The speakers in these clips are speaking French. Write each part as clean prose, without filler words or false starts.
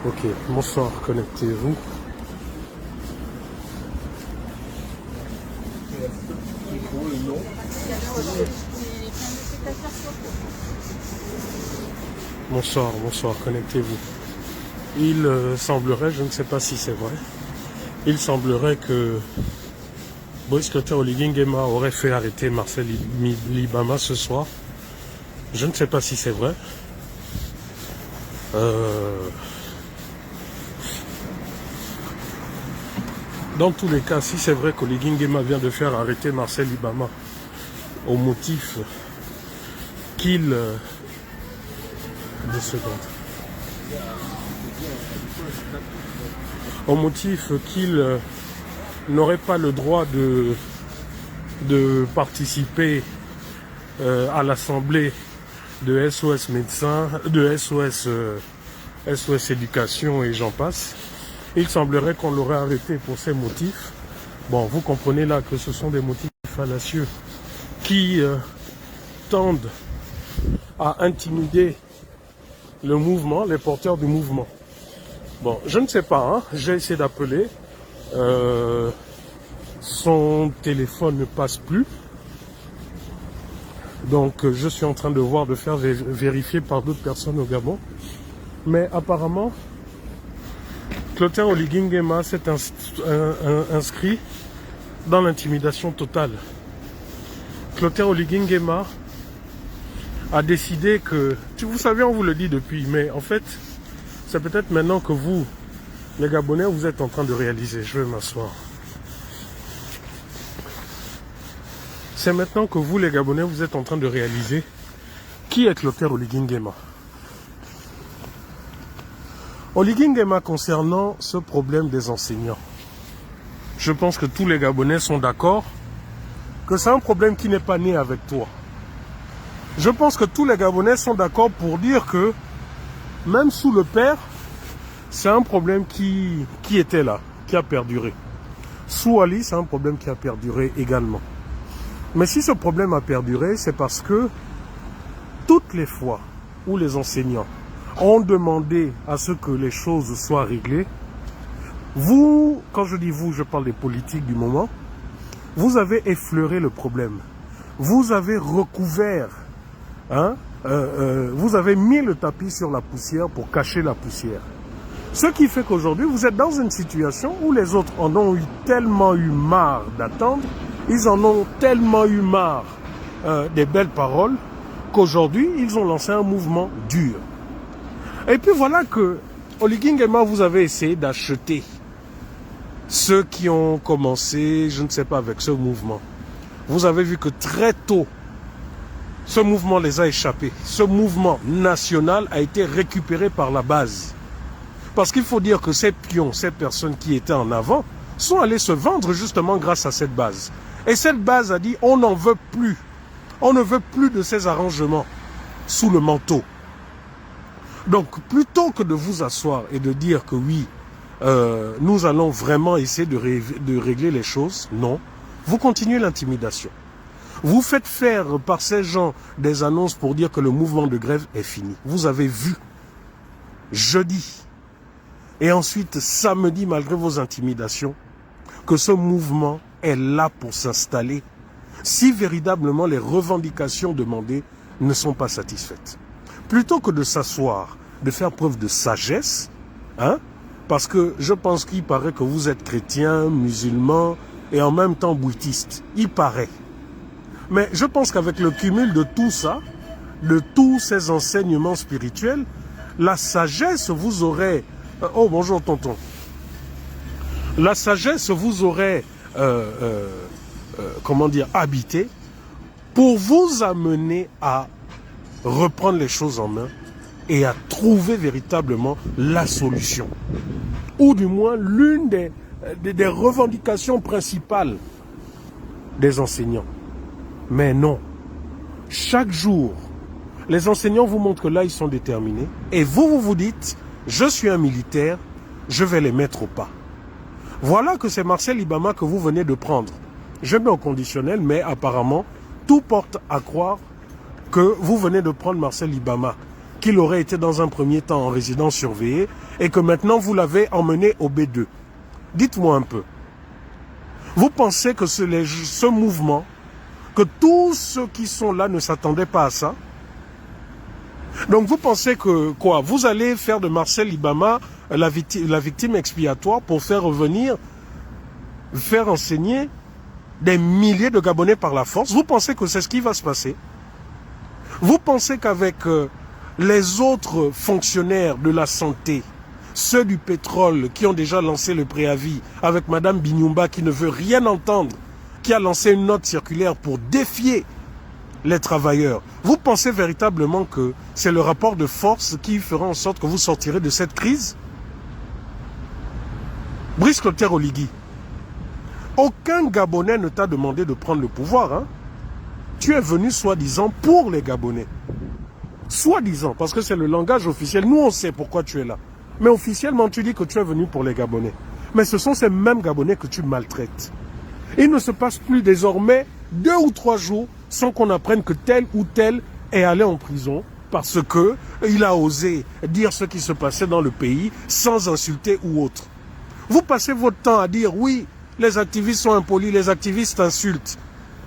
Ok, bonsoir, connectez-vous. Bonsoir, bonsoir, connectez-vous. Il semblerait, je ne sais pas si c'est vrai, il semblerait que Brice Clotaire Oligui Nguema aurait fait arrêter Marcel Libama ce soir. Je ne sais pas si c'est vrai. Dans tous les cas, si c'est vrai qu'Oligui Nguema vient de faire arrêter Marcel Libama au motif qu'il... 2 secondes. Au motif qu'il n'aurait pas le droit de participer à l'assemblée de SOS Médecins, de SOS Éducation et j'en passe. Il semblerait qu'on l'aurait arrêté pour ces motifs. Bon, vous comprenez là que ce sont des motifs fallacieux qui tendent à intimider le mouvement, les porteurs du mouvement. Bon, je ne sais pas, hein, j'ai essayé d'appeler. Son téléphone ne passe plus. Donc je suis en train de voir, de faire vérifier par d'autres personnes au Gabon. Mais apparemment, Clotaire Oligui Nguema s'est inscrit dans l'intimidation totale. Clotaire Oligui Nguema a décidé que... Vous savez, on vous le dit depuis, mais en fait, c'est peut-être maintenant que vous, les Gabonais, vous êtes en train de réaliser. Je vais m'asseoir. C'est maintenant que vous, les Gabonais, vous êtes en train de réaliser qui est Clotaire Oligui Nguema. Oligui Nguema, concernant ce problème des enseignants, je pense que tous les Gabonais sont d'accord que c'est un problème qui n'est pas né avec toi. Je pense que tous les Gabonais sont d'accord pour dire que même sous le père, c'est un problème qui était là, qui a perduré. Sous Ali, c'est un problème qui a perduré également. Mais si ce problème a perduré, c'est parce que toutes les fois où les enseignants ont demandé à ce que les choses soient réglées, vous, quand je dis vous, je parle des politiques du moment, vous avez effleuré le problème. Vous avez recouvert, vous avez mis le tapis sur la poussière pour cacher la poussière. Ce qui fait qu'aujourd'hui, vous êtes dans une situation où les autres en ont tellement eu marre d'attendre, ils en ont tellement eu marre des belles paroles, qu'aujourd'hui, ils ont lancé un mouvement dur. Et puis voilà que Oligui Nguema, vous avez essayé d'acheter ceux qui ont commencé, je ne sais pas, avec ce mouvement. Vous avez vu que très tôt, ce mouvement les a échappés. Ce mouvement national a été récupéré par la base. Parce qu'il faut dire que ces pions, ces personnes qui étaient en avant, sont allés se vendre justement grâce à cette base. Et cette base a dit, on n'en veut plus. On ne veut plus de ces arrangements sous le manteau. Donc, plutôt que de vous asseoir et de dire que oui, nous allons vraiment essayer de régler les choses, non. Vous continuez l'intimidation. Vous faites faire par ces gens des annonces pour dire que le mouvement de grève est fini. Vous avez vu jeudi et ensuite samedi, malgré vos intimidations, que ce mouvement est là pour s'installer si véritablement les revendications demandées ne sont pas satisfaites. Plutôt que de s'asseoir, de faire preuve de sagesse, parce que je pense qu'il paraît que vous êtes chrétien, musulman et en même temps bouddhiste. Il paraît. Mais je pense qu'avec le cumul de tout ça, de tous ces enseignements spirituels, la sagesse vous aurait... oh, bonjour tonton. La sagesse vous aurait, comment dire, habité pour vous amener à reprendre les choses en main et à trouver véritablement la solution. Ou du moins l'une des revendications principales des enseignants. Mais non. Chaque jour, les enseignants vous montrent que là, ils sont déterminés. Et vous vous dites, je suis un militaire, je vais les mettre au pas. Voilà que c'est Marcel Libama que vous venez de prendre. Je mets au conditionnel, mais apparemment, tout porte à croire que vous venez de prendre Marcel Libama, qu'il aurait été dans un premier temps en résidence surveillée et que maintenant vous l'avez emmené au B2. Dites-moi un peu. Vous pensez que ce mouvement, que tous ceux qui sont là ne s'attendaient pas à ça? Donc vous pensez que quoi? Vous allez faire de Marcel Ibama la victime expiatoire pour faire revenir, faire enseigner des milliers de Gabonais par la force? Vous pensez que c'est ce qui va se passer? Vous pensez qu'avec les autres fonctionnaires de la santé, ceux du pétrole qui ont déjà lancé le préavis, avec Madame Binyumba qui ne veut rien entendre, qui a lancé une note circulaire pour défier les travailleurs, vous pensez véritablement que c'est le rapport de force qui fera en sorte que vous sortirez de cette crise? Brice Clotaire Oligui, aucun Gabonais ne t'a demandé de prendre le pouvoir. Hein? Tu es venu soi-disant pour les Gabonais. Soi-disant, parce que c'est le langage officiel. Nous, on sait pourquoi tu es là. Mais officiellement, tu dis que tu es venu pour les Gabonais. Mais ce sont ces mêmes Gabonais que tu maltraites. Il ne se passe plus désormais 2 ou 3 jours sans qu'on apprenne que tel ou tel est allé en prison parce qu'il a osé dire ce qui se passait dans le pays sans insulter ou autre. Vous passez votre temps à dire oui, les activistes sont impolis, les activistes insultent.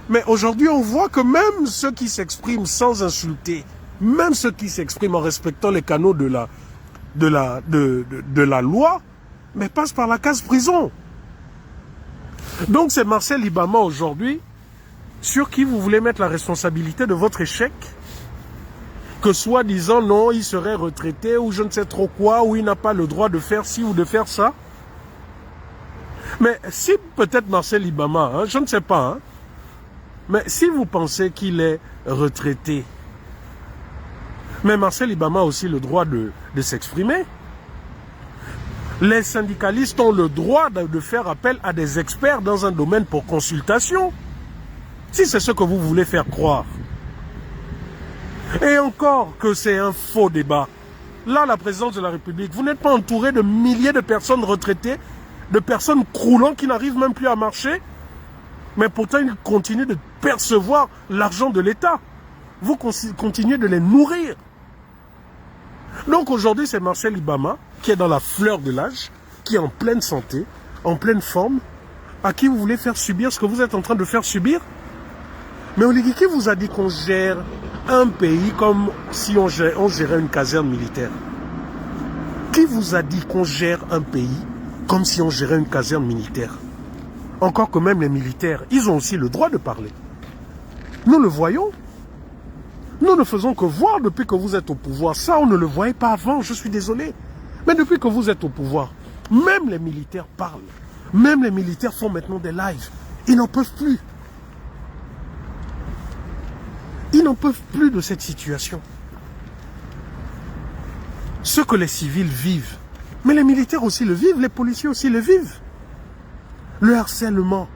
Mais aujourd'hui, on voit que même ceux qui s'expriment sans insulter, même ceux qui s'expriment en respectant les canaux de la loi, mais passent par la case prison. Donc c'est Marcel Ibama aujourd'hui sur qui vous voulez mettre la responsabilité de votre échec, que soi-disant non, il serait retraité ou je ne sais trop quoi, ou il n'a pas le droit de faire ci ou de faire ça. Mais si peut-être Marcel Ibama, hein, je ne sais pas, hein, mais si vous pensez qu'il est retraité, mais Marcel Ibama a aussi le droit de s'exprimer. Les syndicalistes ont le droit de faire appel à des experts dans un domaine pour consultation. Si c'est ce que vous voulez faire croire. Et encore que c'est un faux débat. Là, la présidence de la République, vous n'êtes pas entouré de milliers de personnes retraitées, de personnes croulant qui n'arrivent même plus à marcher. Mais pourtant, ils continuent de percevoir l'argent de l'État. Vous continuez de les nourrir. Donc aujourd'hui, c'est Marcel Ibama qui est dans la fleur de l'âge, qui est en pleine santé, en pleine forme, à qui vous voulez faire subir ce que vous êtes en train de faire subir. Mais Oligui, qui vous a dit qu'on gère un pays comme si on gérait une caserne militaire? Qui vous a dit qu'on gère un pays comme si on gérait une caserne militaire? Encore que même les militaires, ils ont aussi le droit de parler. Nous le voyons. Nous ne faisons que voir depuis que vous êtes au pouvoir. Ça, on ne le voyait pas avant, je suis désolé. Mais depuis que vous êtes au pouvoir, même les militaires parlent. Même les militaires font maintenant des lives. Ils n'en peuvent plus. Ils n'en peuvent plus de cette situation. Ce que les civils vivent, mais les militaires aussi le vivent, les policiers aussi le vivent. Le harcèlement.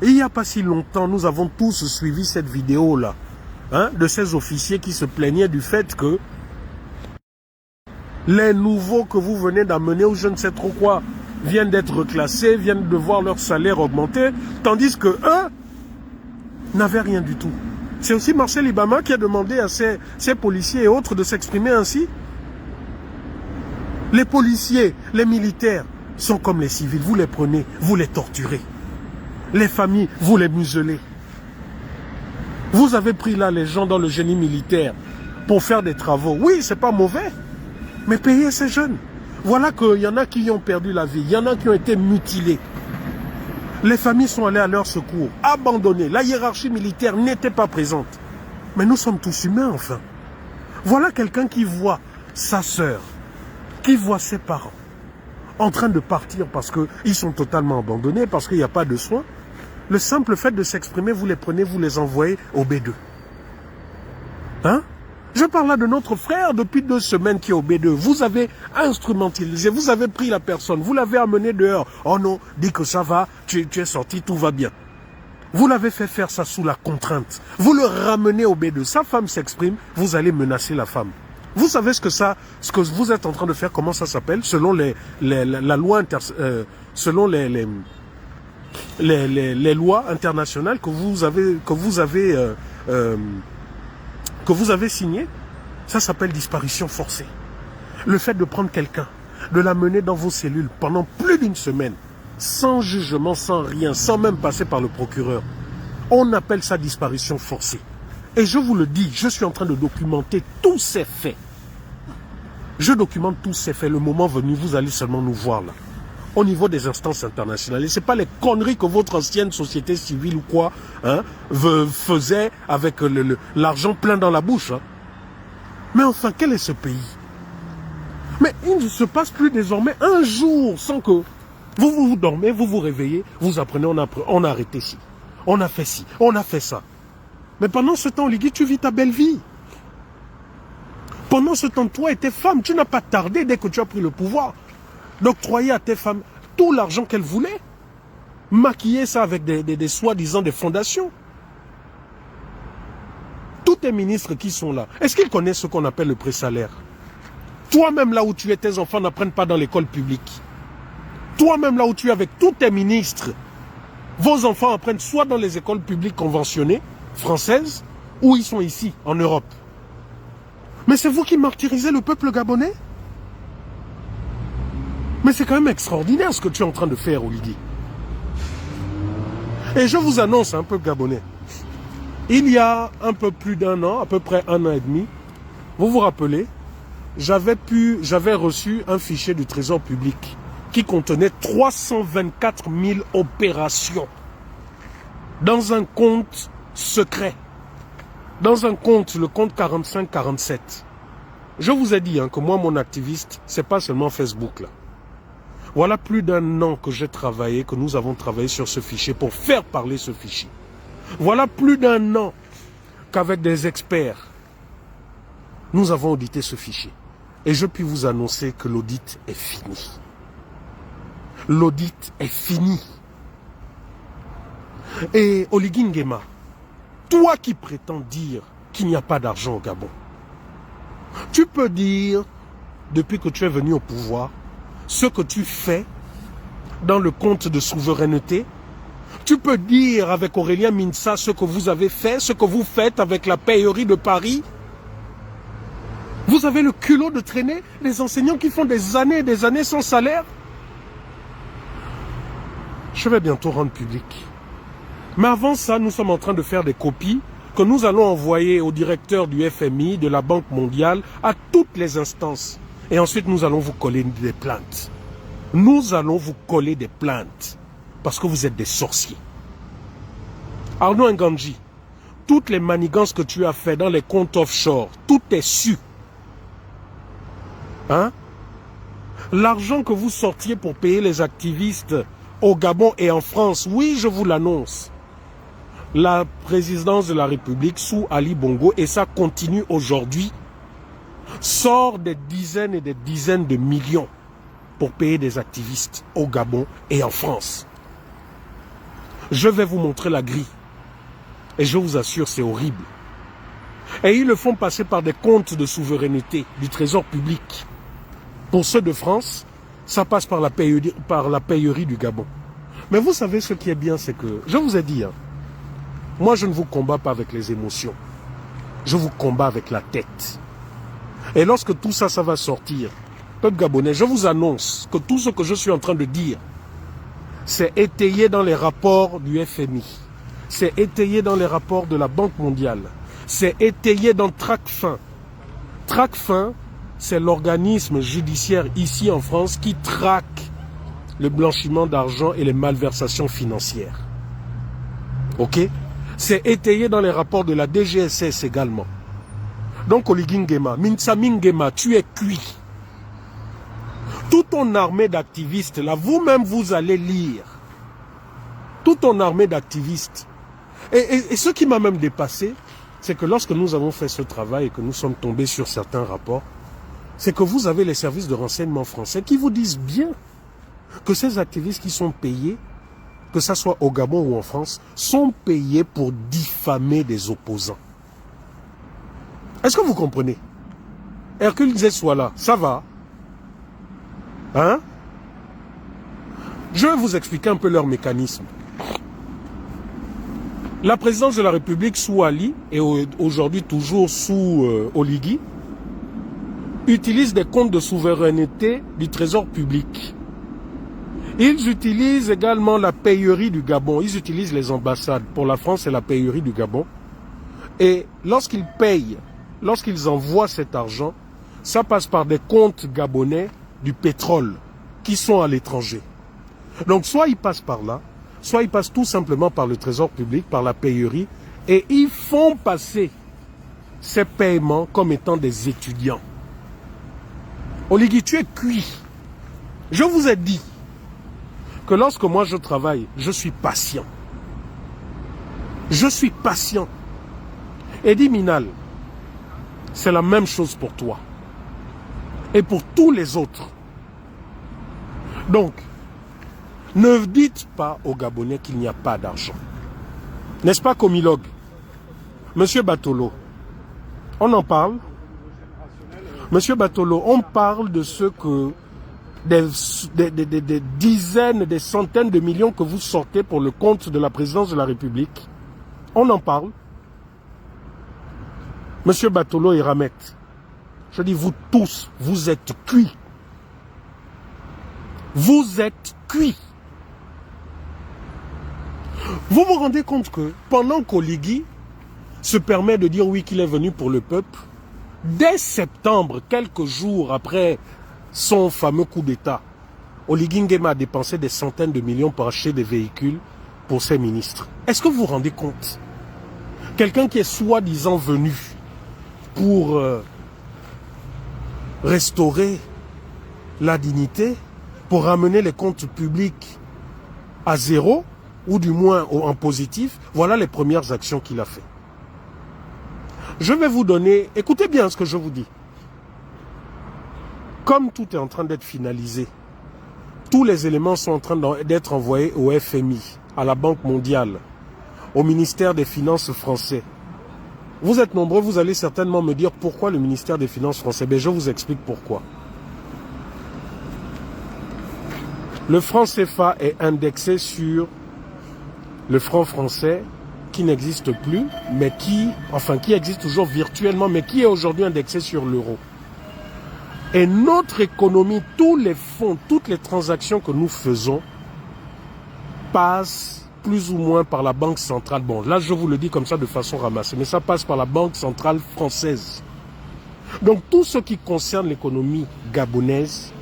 Et il n'y a pas si longtemps, nous avons tous suivi cette vidéo-là. Hein, de ces officiers qui se plaignaient du fait que les nouveaux que vous venez d'amener ou je ne sais trop quoi viennent d'être reclassés, viennent de voir leur salaire augmenter, tandis que eux n'avaient rien du tout. C'est aussi Marcel Ibama qui a demandé à ces policiers et autres de s'exprimer ainsi. Les policiers, les militaires sont comme les civils, vous les prenez, vous les torturez. Les familles, vous les muselez. Vous avez pris là les gens dans le génie militaire pour faire des travaux. Oui, c'est pas mauvais, mais payez ces jeunes. Voilà qu'il y en a qui ont perdu la vie, il y en a qui ont été mutilés. Les familles sont allées à leur secours, abandonnées. La hiérarchie militaire n'était pas présente. Mais nous sommes tous humains, enfin. Voilà quelqu'un qui voit sa sœur, qui voit ses parents en train de partir parce qu'ils sont totalement abandonnés, parce qu'il n'y a pas de soins. Le simple fait de s'exprimer, vous les prenez, vous les envoyez au B2. Hein? Je parle là de notre frère depuis 2 semaines qui est au B2. Vous avez instrumentalisé, vous avez pris la personne, vous l'avez amené dehors. Oh non, dis que ça va, tu es sorti, tout va bien. Vous l'avez fait faire ça sous la contrainte. Vous le ramenez au B2. Sa femme s'exprime, vous allez menacer la femme. Vous savez ce que vous êtes en train de faire, comment ça s'appelle, selon la loi selon les lois internationales que vous avez signées. Ça s'appelle disparition forcée. Le fait de prendre quelqu'un, de l'amener dans vos cellules pendant plus d'une semaine, sans jugement, sans rien, sans même passer par le procureur, on appelle ça disparition forcée. Et je vous le dis, je suis en train de documenter tous ces faits. Je documente tous ces faits. Le moment venu, vous allez seulement nous voir là. Au niveau des instances internationales. Et ce n'est pas les conneries que votre ancienne société civile ou quoi faisait avec l'argent plein dans la bouche. Hein. Mais enfin, quel est ce pays? Mais il ne se passe plus désormais un jour sans que vous dormez, vous vous réveillez, vous apprenez, on a arrêté ci, on a fait ci, on a fait ça. Mais pendant ce temps, Oligui, tu vis ta belle vie. Pendant ce temps, toi et tes femmes, tu n'as pas tardé dès que tu as pris le pouvoir d'octroyer à tes femmes tout l'argent qu'elles voulaient. Maquiller ça avec des soi-disant des fondations. Tous tes ministres qui sont là, est-ce qu'ils connaissent ce qu'on appelle le présalaire? Toi-même là où tu es, tes enfants n'apprennent pas dans l'école publique. Toi-même là où tu es avec tous tes ministres, vos enfants apprennent soit dans les écoles publiques conventionnées, françaises, ou ils sont ici, en Europe. Mais c'est vous qui martyrisez le peuple gabonais? Mais c'est quand même extraordinaire ce que tu es en train de faire, Oligui. Et je vous annonce un peuple gabonais. Il y a un peu plus d'un an, à peu près 1 an et demi, vous vous rappelez, j'avais reçu un fichier du Trésor public qui contenait 324 000 opérations dans un compte secret. Dans un compte, le compte 45-47. Je vous ai dit que moi, mon activiste, c'est pas seulement Facebook là. Voilà plus d'1 an que j'ai travaillé, que nous avons travaillé sur ce fichier pour faire parler ce fichier. Voilà plus d'1 an qu'avec des experts, nous avons audité ce fichier. Et je puis vous annoncer que l'audit est fini. L'audit est fini. Et Oligui Nguema, toi qui prétends dire qu'il n'y a pas d'argent au Gabon, tu peux dire, depuis que tu es venu au pouvoir, ce que tu fais dans le compte de souveraineté. Tu peux dire avec Aurélien Minsa ce que vous avez fait, ce que vous faites avec la payerie de Paris. Vous avez le culot de traîner les enseignants qui font des années et des années sans salaire. Je vais bientôt rendre public. Mais avant ça, nous sommes en train de faire des copies que nous allons envoyer au directeur du FMI, de la Banque mondiale, à toutes les instances. Et ensuite, nous allons vous coller des plaintes. Nous allons vous coller des plaintes. Parce que vous êtes des sorciers. Arnaud Nganji, toutes les manigances que tu as fait dans les comptes offshore, tout est su. Hein? L'argent que vous sortiez pour payer les activistes au Gabon et en France, oui, je vous l'annonce. La présidence de la République sous Ali Bongo, et ça continue aujourd'hui, sort des dizaines et des dizaines de millions pour payer des activistes au Gabon et en France. Je vais vous montrer la grille. Et je vous assure, c'est horrible. Et ils le font passer par des comptes de souveraineté du Trésor public. Pour ceux de France, ça passe par la payerie du Gabon. Mais vous savez ce qui est bien, c'est que, je vous ai dit, moi je ne vous combats pas avec les émotions. Je vous combats avec la tête. Et lorsque tout ça, ça va sortir, peuple gabonais, je vous annonce que tout ce que je suis en train de dire, c'est étayé dans les rapports du FMI. C'est étayé dans les rapports de la Banque mondiale. C'est étayé dans TRACFIN. TRACFIN, c'est l'organisme judiciaire ici en France qui traque le blanchiment d'argent et les malversations financières. Ok? C'est étayé dans les rapports de la DGSS également. Donc Oligui Nguema, Minsami Nguema, tu es cuit. Toute ton armée d'activistes, là, vous-même vous allez lire. Toute ton armée d'activistes. Et ce qui m'a même dépassé, c'est que lorsque nous avons fait ce travail et que nous sommes tombés sur certains rapports, c'est que vous avez les services de renseignement français qui vous disent bien que ces activistes qui sont payés, que ce soit au Gabon ou en France, sont payés pour diffamer des opposants. Est-ce que vous comprenez? Hercule soit là, ça va? Hein? Je vais vous expliquer un peu leur mécanisme. La présidence de la République sous Ali, et aujourd'hui toujours sous Oligui, utilisent des comptes de souveraineté du trésor public. Ils utilisent également la payerie du Gabon. Ils utilisent les ambassades. Pour la France, c'est la payerie du Gabon. Et lorsqu'ils payent, lorsqu'ils envoient cet argent, ça passe par des comptes gabonais du pétrole qui sont à l'étranger. Donc soit ils passent par là, soit ils passent tout simplement par le trésor public, par la payerie, et ils font passer ces paiements comme étant des étudiants. Oligui, tu es cuit. Je vous ai dit que lorsque moi je travaille, je suis patient. Je suis patient. Eddie Minal, c'est la même chose pour toi. Et pour tous les autres. Donc, ne dites pas aux Gabonais qu'il n'y a pas d'argent. N'est-ce pas, Comilog? Monsieur Batolo, on en parle. Monsieur Batolo, on parle de ce que des dizaines, des centaines de millions que vous sortez pour le compte de la présidence de la République. On en parle. Monsieur Batolo et Ramet, je dis vous tous, vous êtes cuits. Vous êtes cuits. Vous vous rendez compte que pendant qu'Oligui se permet de dire oui qu'il est venu pour le peuple, dès septembre, quelques jours après son fameux coup d'État, Oligui Nguema a dépensé des centaines de millions pour acheter des véhicules pour ses ministres. Est-ce que vous vous rendez compte? Quelqu'un qui est soi-disant venu pour restaurer la dignité, pour ramener les comptes publics à zéro, ou du moins en positif, voilà les premières actions qu'il a fait. Je vais vous donner, écoutez bien ce que je vous dis. Comme tout est en train d'être finalisé, tous les éléments sont en train d'être envoyés au FMI, à la Banque mondiale, au ministère des Finances français. Vous êtes nombreux, vous allez certainement me dire pourquoi le ministère des Finances français. Ben, je vous explique pourquoi. Le franc CFA est indexé sur le franc français qui n'existe plus, mais qui existe toujours virtuellement, mais qui est aujourd'hui indexé sur l'euro. Et notre économie, tous les fonds, toutes les transactions que nous faisons passent plus ou moins par la Banque centrale. Bon, là, je vous le dis comme ça de façon ramassée, mais ça passe par la Banque centrale française. Donc, tout ce qui concerne l'économie gabonaise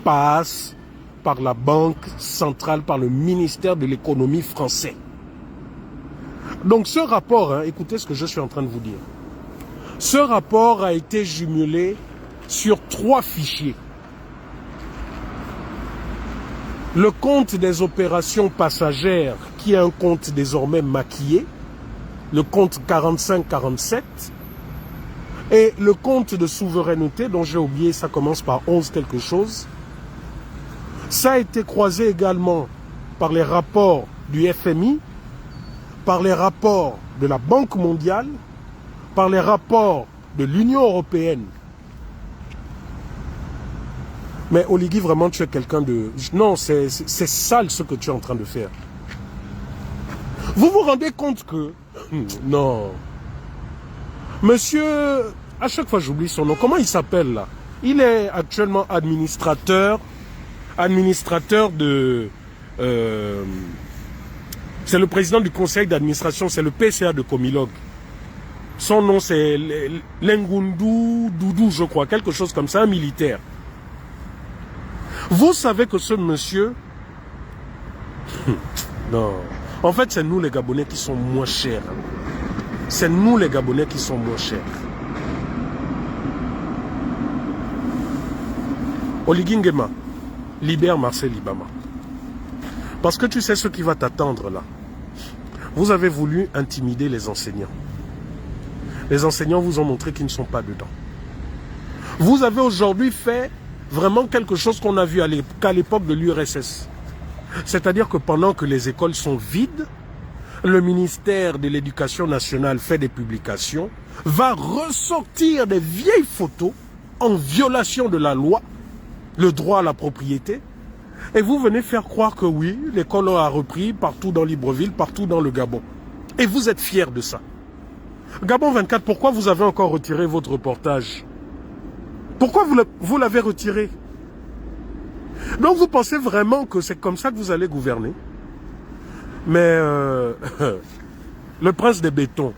passe par la Banque centrale, par le ministère de l'économie français. Donc, ce rapport, écoutez ce que je suis en train de vous dire. Ce rapport a été jumelé sur 3 fichiers. Le compte des opérations passagères, qui est un compte désormais maquillé, le compte 45-47, et le compte de souveraineté, dont j'ai oublié, ça commence par 11 quelque chose. Ça a été croisé également par les rapports du FMI, par les rapports de la Banque mondiale, par les rapports de l'Union européenne. Mais Oligui, vraiment, tu es quelqu'un de... Non, c'est sale ce que tu es en train de faire. Vous vous rendez compte que... Non. Monsieur... À chaque fois, j'oublie son nom. Comment il s'appelle, là? Il est actuellement administrateur de... c'est le président du conseil d'administration, c'est le PCA de Comilog. Son nom, c'est Lengundu Doudou, je crois, quelque chose comme ça, un militaire. Vous savez que ce monsieur... Non. En fait, c'est nous les Gabonais qui sont moins chers. C'est nous les Gabonais qui sont moins chers. Oligui Nguema, libère Marcel Ibama. Parce que tu sais ce qui va t'attendre là. Vous avez voulu intimider les enseignants. Les enseignants vous ont montré qu'ils ne sont pas dedans. Vous avez aujourd'hui fait vraiment quelque chose qu'on a vu qu'à l'époque de l'URSS. C'est-à-dire que pendant que les écoles sont vides, le ministère de l'Éducation nationale fait des publications, va ressortir des vieilles photos en violation de la loi, le droit à la propriété, et vous venez faire croire que oui, l'école a repris partout dans Libreville, partout dans le Gabon. Et vous êtes fiers de ça. Gabon 24, pourquoi vous avez encore retiré votre reportage? Pourquoi vous l'avez retiré? Donc vous pensez vraiment que c'est comme ça que vous allez gouverner? Mais le prince des bétons,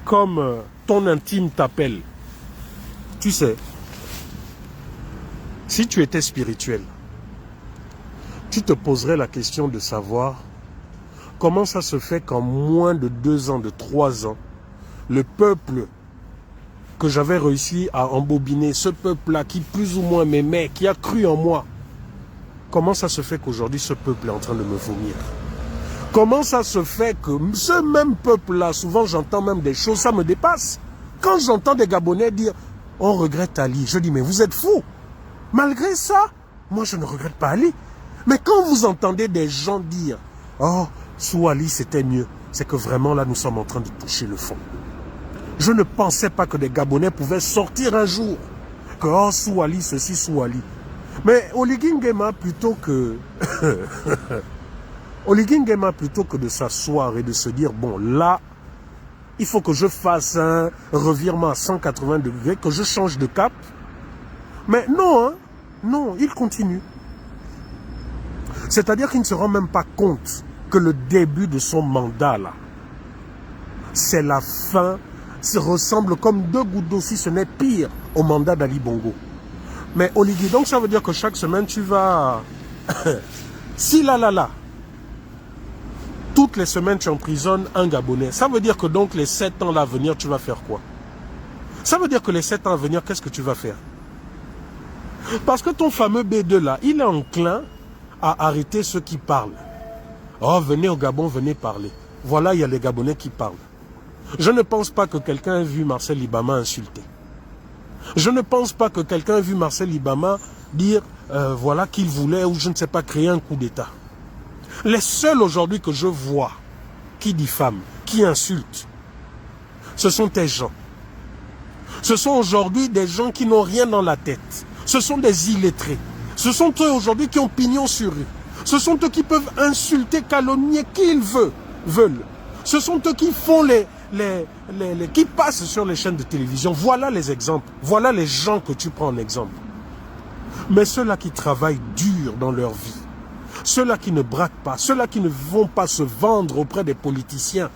comme ton intime t'appelle, tu sais, si tu étais spirituel, tu te poserais la question de savoir comment ça se fait qu'en moins de 2 ans, de 3 ans, le peuple que j'avais réussi à embobiner, ce peuple-là qui plus ou moins m'aimait, qui a cru en moi, comment ça se fait qu'aujourd'hui ce peuple est en train de me vomir? Comment ça se fait que ce même peuple-là, souvent j'entends même des choses, ça me dépasse. Quand j'entends des Gabonais dire « on regrette Ali », je dis « mais vous êtes fous ». Malgré ça, moi je ne regrette pas Ali. Mais quand vous entendez des gens dire « oh, sous Ali c'était mieux », c'est que vraiment là nous sommes en train de toucher le fond. Je ne pensais pas que des Gabonais pouvaient sortir un jour que « oh, sous Ali, ceci, sous Ali ». Mais Oligui Nguema, plutôt que... Oligui Nguema, plutôt que de s'asseoir et de se dire, bon, là, il faut que je fasse un revirement à 180 degrés, que je change de cap. Mais non, hein, non, il continue. C'est-à-dire qu'il ne se rend même pas compte que le début de son mandat, là, c'est la fin, ça ressemble comme 2 gouttes d'eau, si ce n'est pire, au mandat d'Ali Bongo. Mais Oligui, donc ça veut dire que chaque semaine, tu vas... si là, toutes les semaines, tu emprisonnes un Gabonais. Ça veut dire que donc les 7 ans à venir, tu vas faire quoi? Ça veut dire que les 7 ans à venir, qu'est-ce que tu vas faire? Parce que ton fameux B2 là, il est enclin à arrêter ceux qui parlent. Oh, venez au Gabon, venez parler. Voilà, il y a les Gabonais qui parlent. Je ne pense pas que quelqu'un ait vu Marcel Ibama insulter. Je ne pense pas que quelqu'un ait vu Marcel Ibama dire, voilà, qu'il voulait, ou je ne sais pas, créer un coup d'État. Les seuls aujourd'hui que je vois qui diffament, qui insultent, ce sont tes gens. Ce sont aujourd'hui des gens qui n'ont rien dans la tête. Ce sont des illettrés. Ce sont eux aujourd'hui qui ont pignon sur eux. Ce sont eux qui peuvent insulter, calomnier qui ils veulent. Ce sont eux qui font qui passent sur les chaînes de télévision. Voilà les exemples. Voilà les gens que tu prends en exemple. Mais ceux-là qui travaillent dur dans leur vie, ceux-là qui ne braquent pas, ceux-là qui ne vont pas se vendre auprès des politiciens,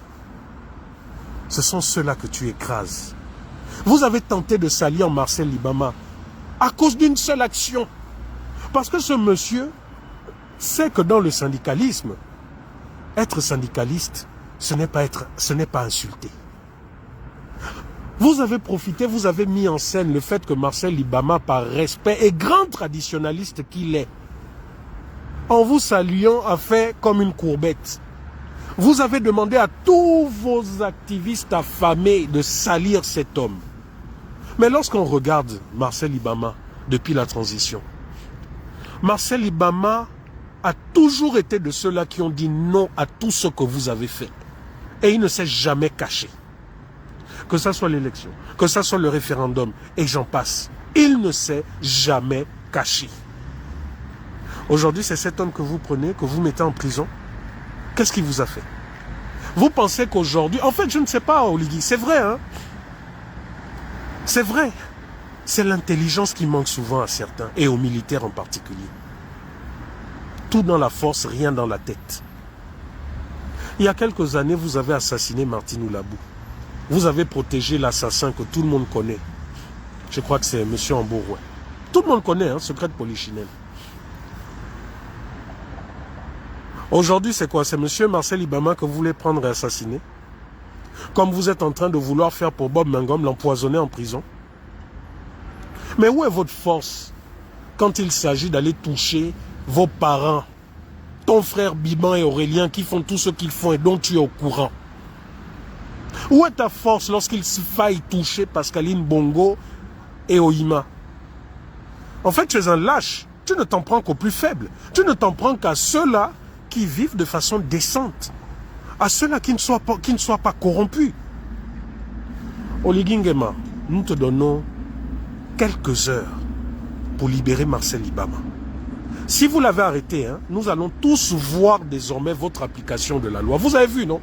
ce sont ceux-là que tu écrases. Vous avez tenté de salir Marcel Ibama à cause d'une seule action. Parce que ce monsieur sait que dans le syndicalisme, être syndicaliste, ce n'est pas insulter. Vous avez profité, vous avez mis en scène le fait que Marcel Ibama, par respect et grand traditionnaliste qu'il est, en vous saluant, a fait comme une courbette. Vous avez demandé à tous vos activistes affamés de salir cet homme. Mais lorsqu'on regarde Marcel Ibama depuis la transition, Marcel Ibama a toujours été de ceux-là qui ont dit non à tout ce que vous avez fait. Et il ne s'est jamais caché. Que ça soit l'élection, que ça soit le référendum, et j'en passe. Il ne s'est jamais caché. Aujourd'hui, c'est cet homme que vous prenez, que vous mettez en prison. Qu'est-ce qu'il vous a fait? Vous pensez qu'aujourd'hui... En fait, je ne sais pas, Oligui, c'est vrai, hein? C'est vrai. C'est l'intelligence qui manque souvent à certains, et aux militaires en particulier. Tout dans la force, rien dans la tête. Il y a quelques années, vous avez assassiné Martin Oulabou. Vous avez protégé l'assassin que tout le monde connaît. Je crois que c'est M. Ambouroué. Tout le monde connaît, hein, secret de Polichinelle. Aujourd'hui, c'est quoi? C'est M. Marcel Ibama que vous voulez prendre et assassiner. Comme vous êtes en train de vouloir faire pour Bob Mangom, l'empoisonner en prison. Mais où est votre force quand il s'agit d'aller toucher vos parents, ton frère Biban et Aurélien qui font tout ce qu'ils font et dont tu es au courant? Où est ta force lorsqu'il faille toucher Pascaline Bongo et Oima? En fait, tu es un lâche. Tu ne t'en prends qu'aux plus faibles. Tu ne t'en prends qu'à ceux-là qui vivent de façon décente. À ceux-là qui ne soient pas corrompus. Oligui Nguema, nous te donnons quelques heures pour libérer Marcel Ibama. Si vous l'avez arrêté, hein, nous allons tous voir désormais votre application de la loi. Vous avez vu, non?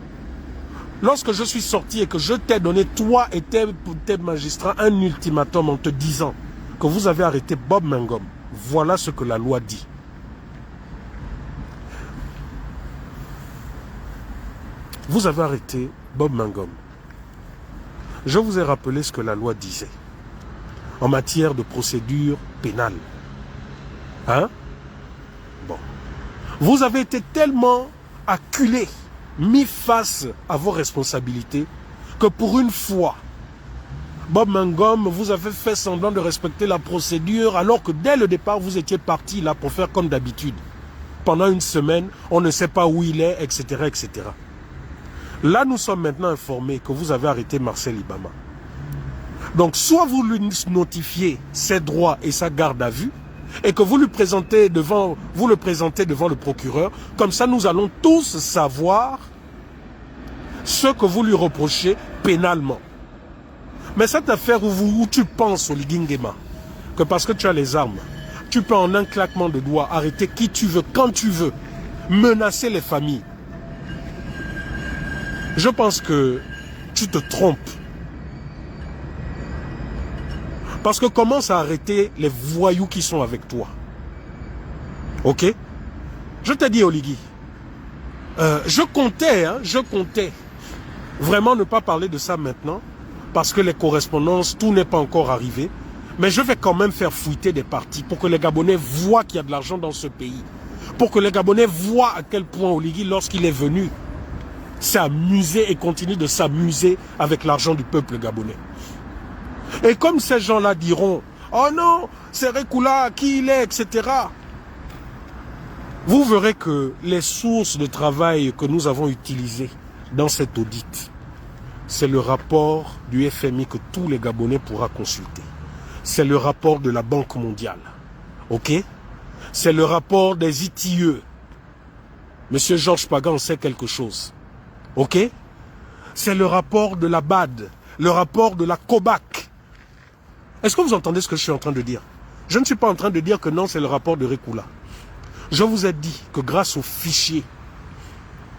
Lorsque je suis sorti et que je t'ai donné, toi et tes magistrats, un ultimatum en te disant que vous avez arrêté Bob Mangum. Voilà ce que la loi dit. Vous avez arrêté Bob Mangum. Je vous ai rappelé ce que la loi disait en matière de procédure pénale. Hein? Bon. Vous avez été tellement acculé, mis face à vos responsabilités, que pour une fois, Bob Mangum, vous avez fait semblant de respecter la procédure alors que dès le départ, vous étiez parti là pour faire comme d'habitude. Pendant une semaine, on ne sait pas où il est, etc., etc. Là, nous sommes maintenant informés que vous avez arrêté Marcel Ibama. Donc, soit vous lui notifiez ses droits et sa garde à vue, et que vous le présentez devant le procureur, comme ça nous allons tous savoir ce que vous lui reprochez pénalement. Mais cette affaire où tu penses, Oligui Nguema, que parce que tu as les armes, tu peux en un claquement de doigts arrêter qui tu veux, quand tu veux, menacer les familles. Je pense que tu te trompes. Parce que commence à arrêter les voyous qui sont avec toi. Ok? Je t'ai dit, Oligui, je comptais vraiment ne pas parler de ça maintenant, parce que les correspondances, tout n'est pas encore arrivé. Mais je vais quand même faire fuiter des parties pour que les Gabonais voient qu'il y a de l'argent dans ce pays. Pour que les Gabonais voient à quel point Oligui, lorsqu'il est venu, s'est amusé et continue de s'amuser avec l'argent du peuple gabonais. Et comme ces gens-là diront, oh non, c'est Rekula, qui il est, etc. Vous verrez que les sources de travail que nous avons utilisées dans cet audit, c'est le rapport du FMI que tous les Gabonais pourront consulter. C'est le rapport de la Banque mondiale. Ok? C'est le rapport des ITIE. Monsieur Georges Pagan sait quelque chose. Ok? C'est le rapport de la BAD, le rapport de la COBAC. Est-ce que vous entendez ce que je suis en train de dire? Je ne suis pas en train de dire que non, c'est le rapport de Rekula. Je vous ai dit que grâce aux fichiers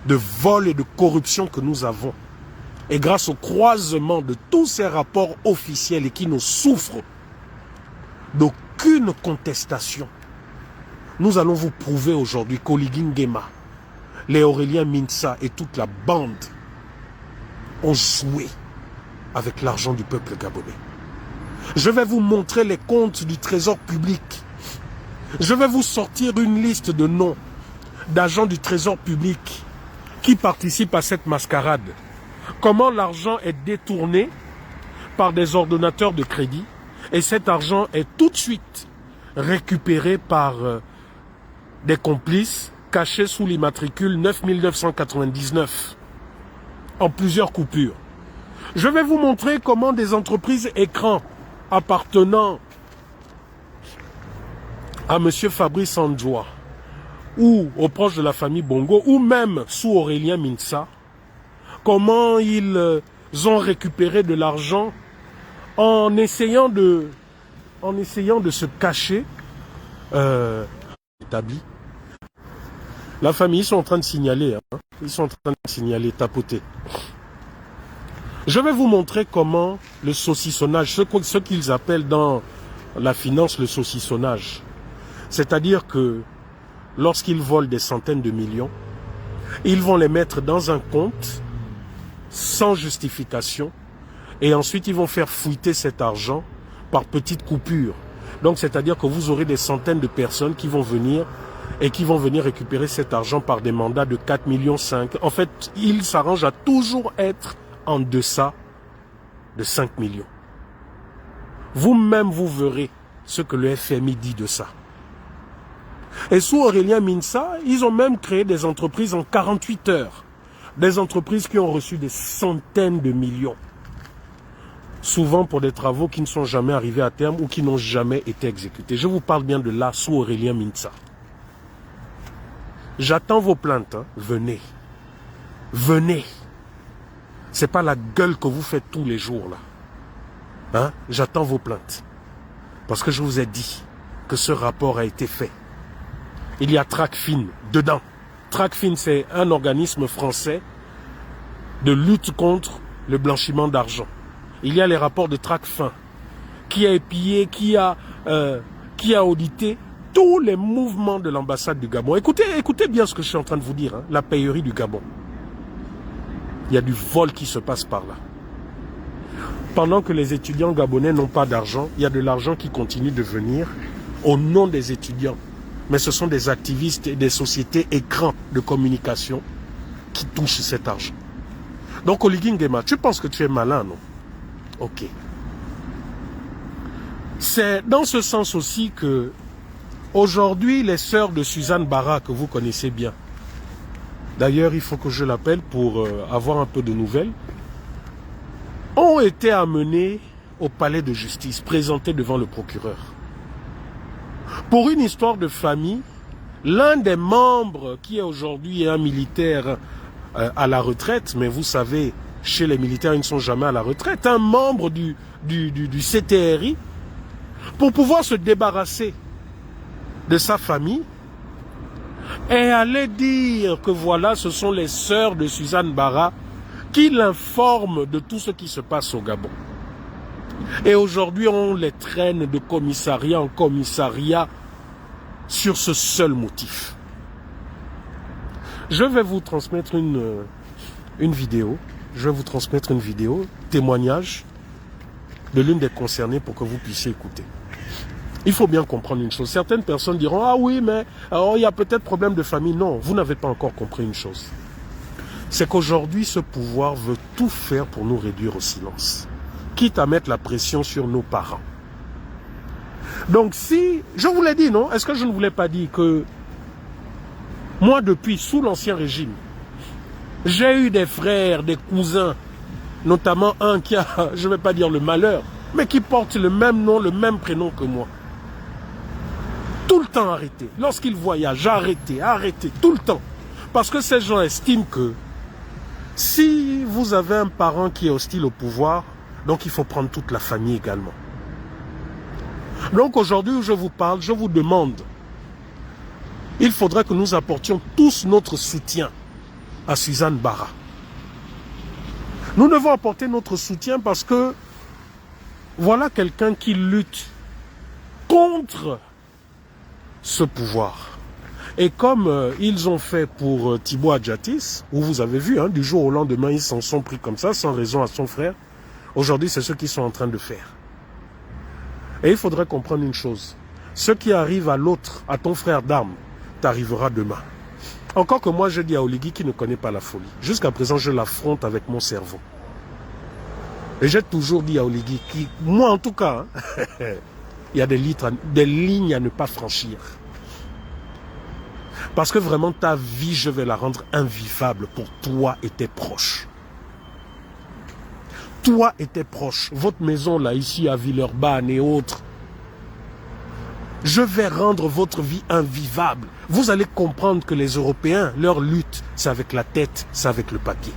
de vol et de corruption que nous avons, et grâce au croisement de tous ces rapports officiels et qui nous souffrent d'aucune contestation, nous allons vous prouver aujourd'hui qu'Oligui Nguema, les Aurélien Minsa et toute la bande ont joué avec l'argent du peuple gabonais. Je vais vous montrer les comptes du trésor public. Je vais vous sortir une liste de noms d'agents du trésor public qui participent à cette mascarade. Comment l'argent est détourné par des ordonnateurs de crédit et cet argent est tout de suite récupéré par des complices cachés sous l'immatricule 9999 en plusieurs coupures. Je vais vous montrer comment des entreprises écrans appartenant à M. Fabrice Andjoua ou aux proches de la famille Bongo ou même sous Aurélien Minsa, comment ils ont récupéré de l'argent en essayant de se cacher établi. La famille, ils sont en train de signaler, hein? Ils sont en train de signaler, tapoter. Je vais vous montrer comment le saucissonnage, ce qu'ils appellent dans la finance le saucissonnage, c'est-à-dire que lorsqu'ils volent des centaines de millions, ils vont les mettre dans un compte sans justification et ensuite ils vont faire fuiter cet argent par petites coupures. Donc c'est-à-dire que vous aurez des centaines de personnes qui vont venir et qui vont venir récupérer cet argent par des mandats de 4,5 millions. En fait, ils s'arrangent à toujours être en deçà de 5 millions. Vous-même, vous verrez ce que le FMI dit de ça. Et sous Aurélien Minsa, ils ont même créé des entreprises en 48 heures. Des entreprises qui ont reçu des centaines de millions. Souvent pour des travaux qui ne sont jamais arrivés à terme ou qui n'ont jamais été exécutés. Je vous parle bien de là, sous Aurélien Minsa. J'attends vos plaintes, hein. Venez. Venez. C'est pas la gueule que vous faites tous les jours là. Hein? J'attends vos plaintes. Parce que je vous ai dit que ce rapport a été fait. Il y a Tracfin dedans. Tracfin, c'est un organisme français de lutte contre le blanchiment d'argent. Il y a les rapports de Tracfin qui a épié, qui a audité tous les mouvements de l'ambassade du Gabon. Écoutez bien ce que je suis en train de vous dire, hein, la paillerie du Gabon. Il y a du vol qui se passe par là. Pendant que les étudiants gabonais n'ont pas d'argent, il y a de l'argent qui continue de venir au nom des étudiants. Mais ce sont des activistes et des sociétés écrans de communication qui touchent cet argent. Donc, Oligui Nguema, tu penses que tu es malin, non? Ok. C'est dans ce sens aussi que, aujourd'hui, les sœurs de Suzanne Bara, que vous connaissez bien, d'ailleurs, il faut que je l'appelle pour avoir un peu de nouvelles, ont été amenées au palais de justice, présentées devant le procureur. Pour une histoire de famille, l'un des membres qui est aujourd'hui un militaire à la retraite, mais vous savez, chez les militaires, ils ne sont jamais à la retraite, un membre du CTRI, pour pouvoir se débarrasser de sa famille, et aller dire que voilà, ce sont les sœurs de Suzanne Bara qui l'informent de tout ce qui se passe au Gabon. Et aujourd'hui, on les traîne de commissariat en commissariat sur ce seul motif. Je vais vous transmettre une vidéo. Je vais vous transmettre une vidéo, témoignage de l'une des concernées pour que vous puissiez écouter. Il faut bien comprendre une chose. Certaines personnes diront, ah oui, mais il y a peut-être problème de famille. Non, vous n'avez pas encore compris une chose. C'est qu'aujourd'hui, ce pouvoir veut tout faire pour nous réduire au silence, quitte à mettre la pression sur nos parents. Donc si, je vous l'ai dit, non? Est-ce que je ne vous l'ai pas dit que moi, depuis, sous l'Ancien Régime, j'ai eu des frères, des cousins, notamment un qui a, je ne vais pas dire le malheur, mais qui porte le même nom, le même prénom que moi. Tout le temps arrêté. Lorsqu'il voyage, arrêté, tout le temps. Parce que ces gens estiment que si vous avez un parent qui est hostile au pouvoir, donc il faut prendre toute la famille également. Donc aujourd'hui où je vous parle, je vous demande, il faudrait que nous apportions tous notre soutien à Suzanne Bara. Nous devons apporter notre soutien parce que voilà quelqu'un qui lutte contre ce pouvoir. Et comme ils ont fait pour Thibaut Adjatis, où vous avez vu, hein, du jour au lendemain, ils s'en sont pris comme ça, sans raison à son frère. Aujourd'hui, c'est ce qu'ils sont en train de faire. Et il faudrait comprendre une chose. Ce qui arrive à l'autre, à ton frère d'armes, t'arrivera demain. Encore que moi, je dis à Oligui qui ne connaît pas la folie. Jusqu'à présent, je l'affronte avec mon cerveau. Et j'ai toujours dit à Oligui, moi en tout cas, hein, il y a des lignes à ne pas franchir. Parce que vraiment, ta vie, je vais la rendre invivable pour toi et tes proches. Toi et tes proches, votre maison là, ici à Villeurbanne et autres, je vais rendre votre vie invivable. Vous allez comprendre que les Européens, leur lutte, c'est avec la tête, c'est avec le papier.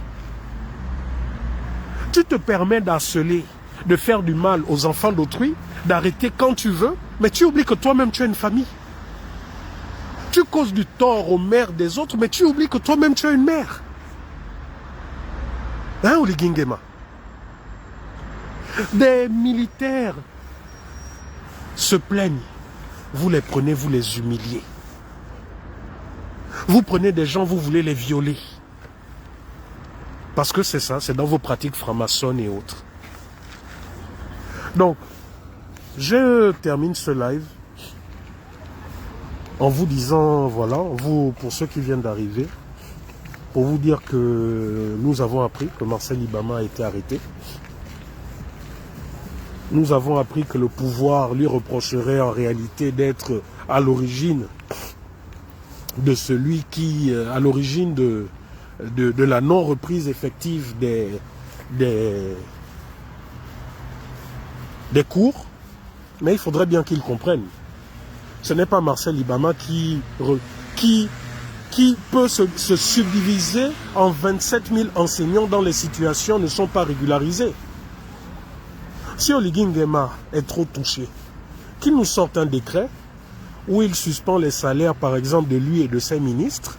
Tu te permets d'harceler, de faire du mal aux enfants d'autrui, d'arrêter quand tu veux, mais tu oublies que toi-même tu as une famille. Tu causes du tort aux mères des autres, mais tu oublies que toi-même tu as une mère. Hein, Oligui Nguema? Des militaires se plaignent. Vous les prenez, vous les humiliez. Vous prenez des gens, vous voulez les violer. Parce que c'est ça, c'est dans vos pratiques franc-maçonnes et autres. Donc, je termine ce live en vous disant, voilà, pour ceux qui viennent d'arriver, pour vous dire que nous avons appris que Marcel Ibama a été arrêté. Nous avons appris que le pouvoir lui reprocherait en réalité d'être à l'origine de celui qui, à l'origine de la non-reprise effective des cours. Mais il faudrait bien qu'ils comprennent. Ce n'est pas Marcel Ibama qui peut se subdiviser en 27 000 enseignants dont les situations ne sont pas régularisées. Si Oligui Nguema est trop touché, qu'il nous sorte un décret où il suspend les salaires, par exemple, de lui et de ses ministres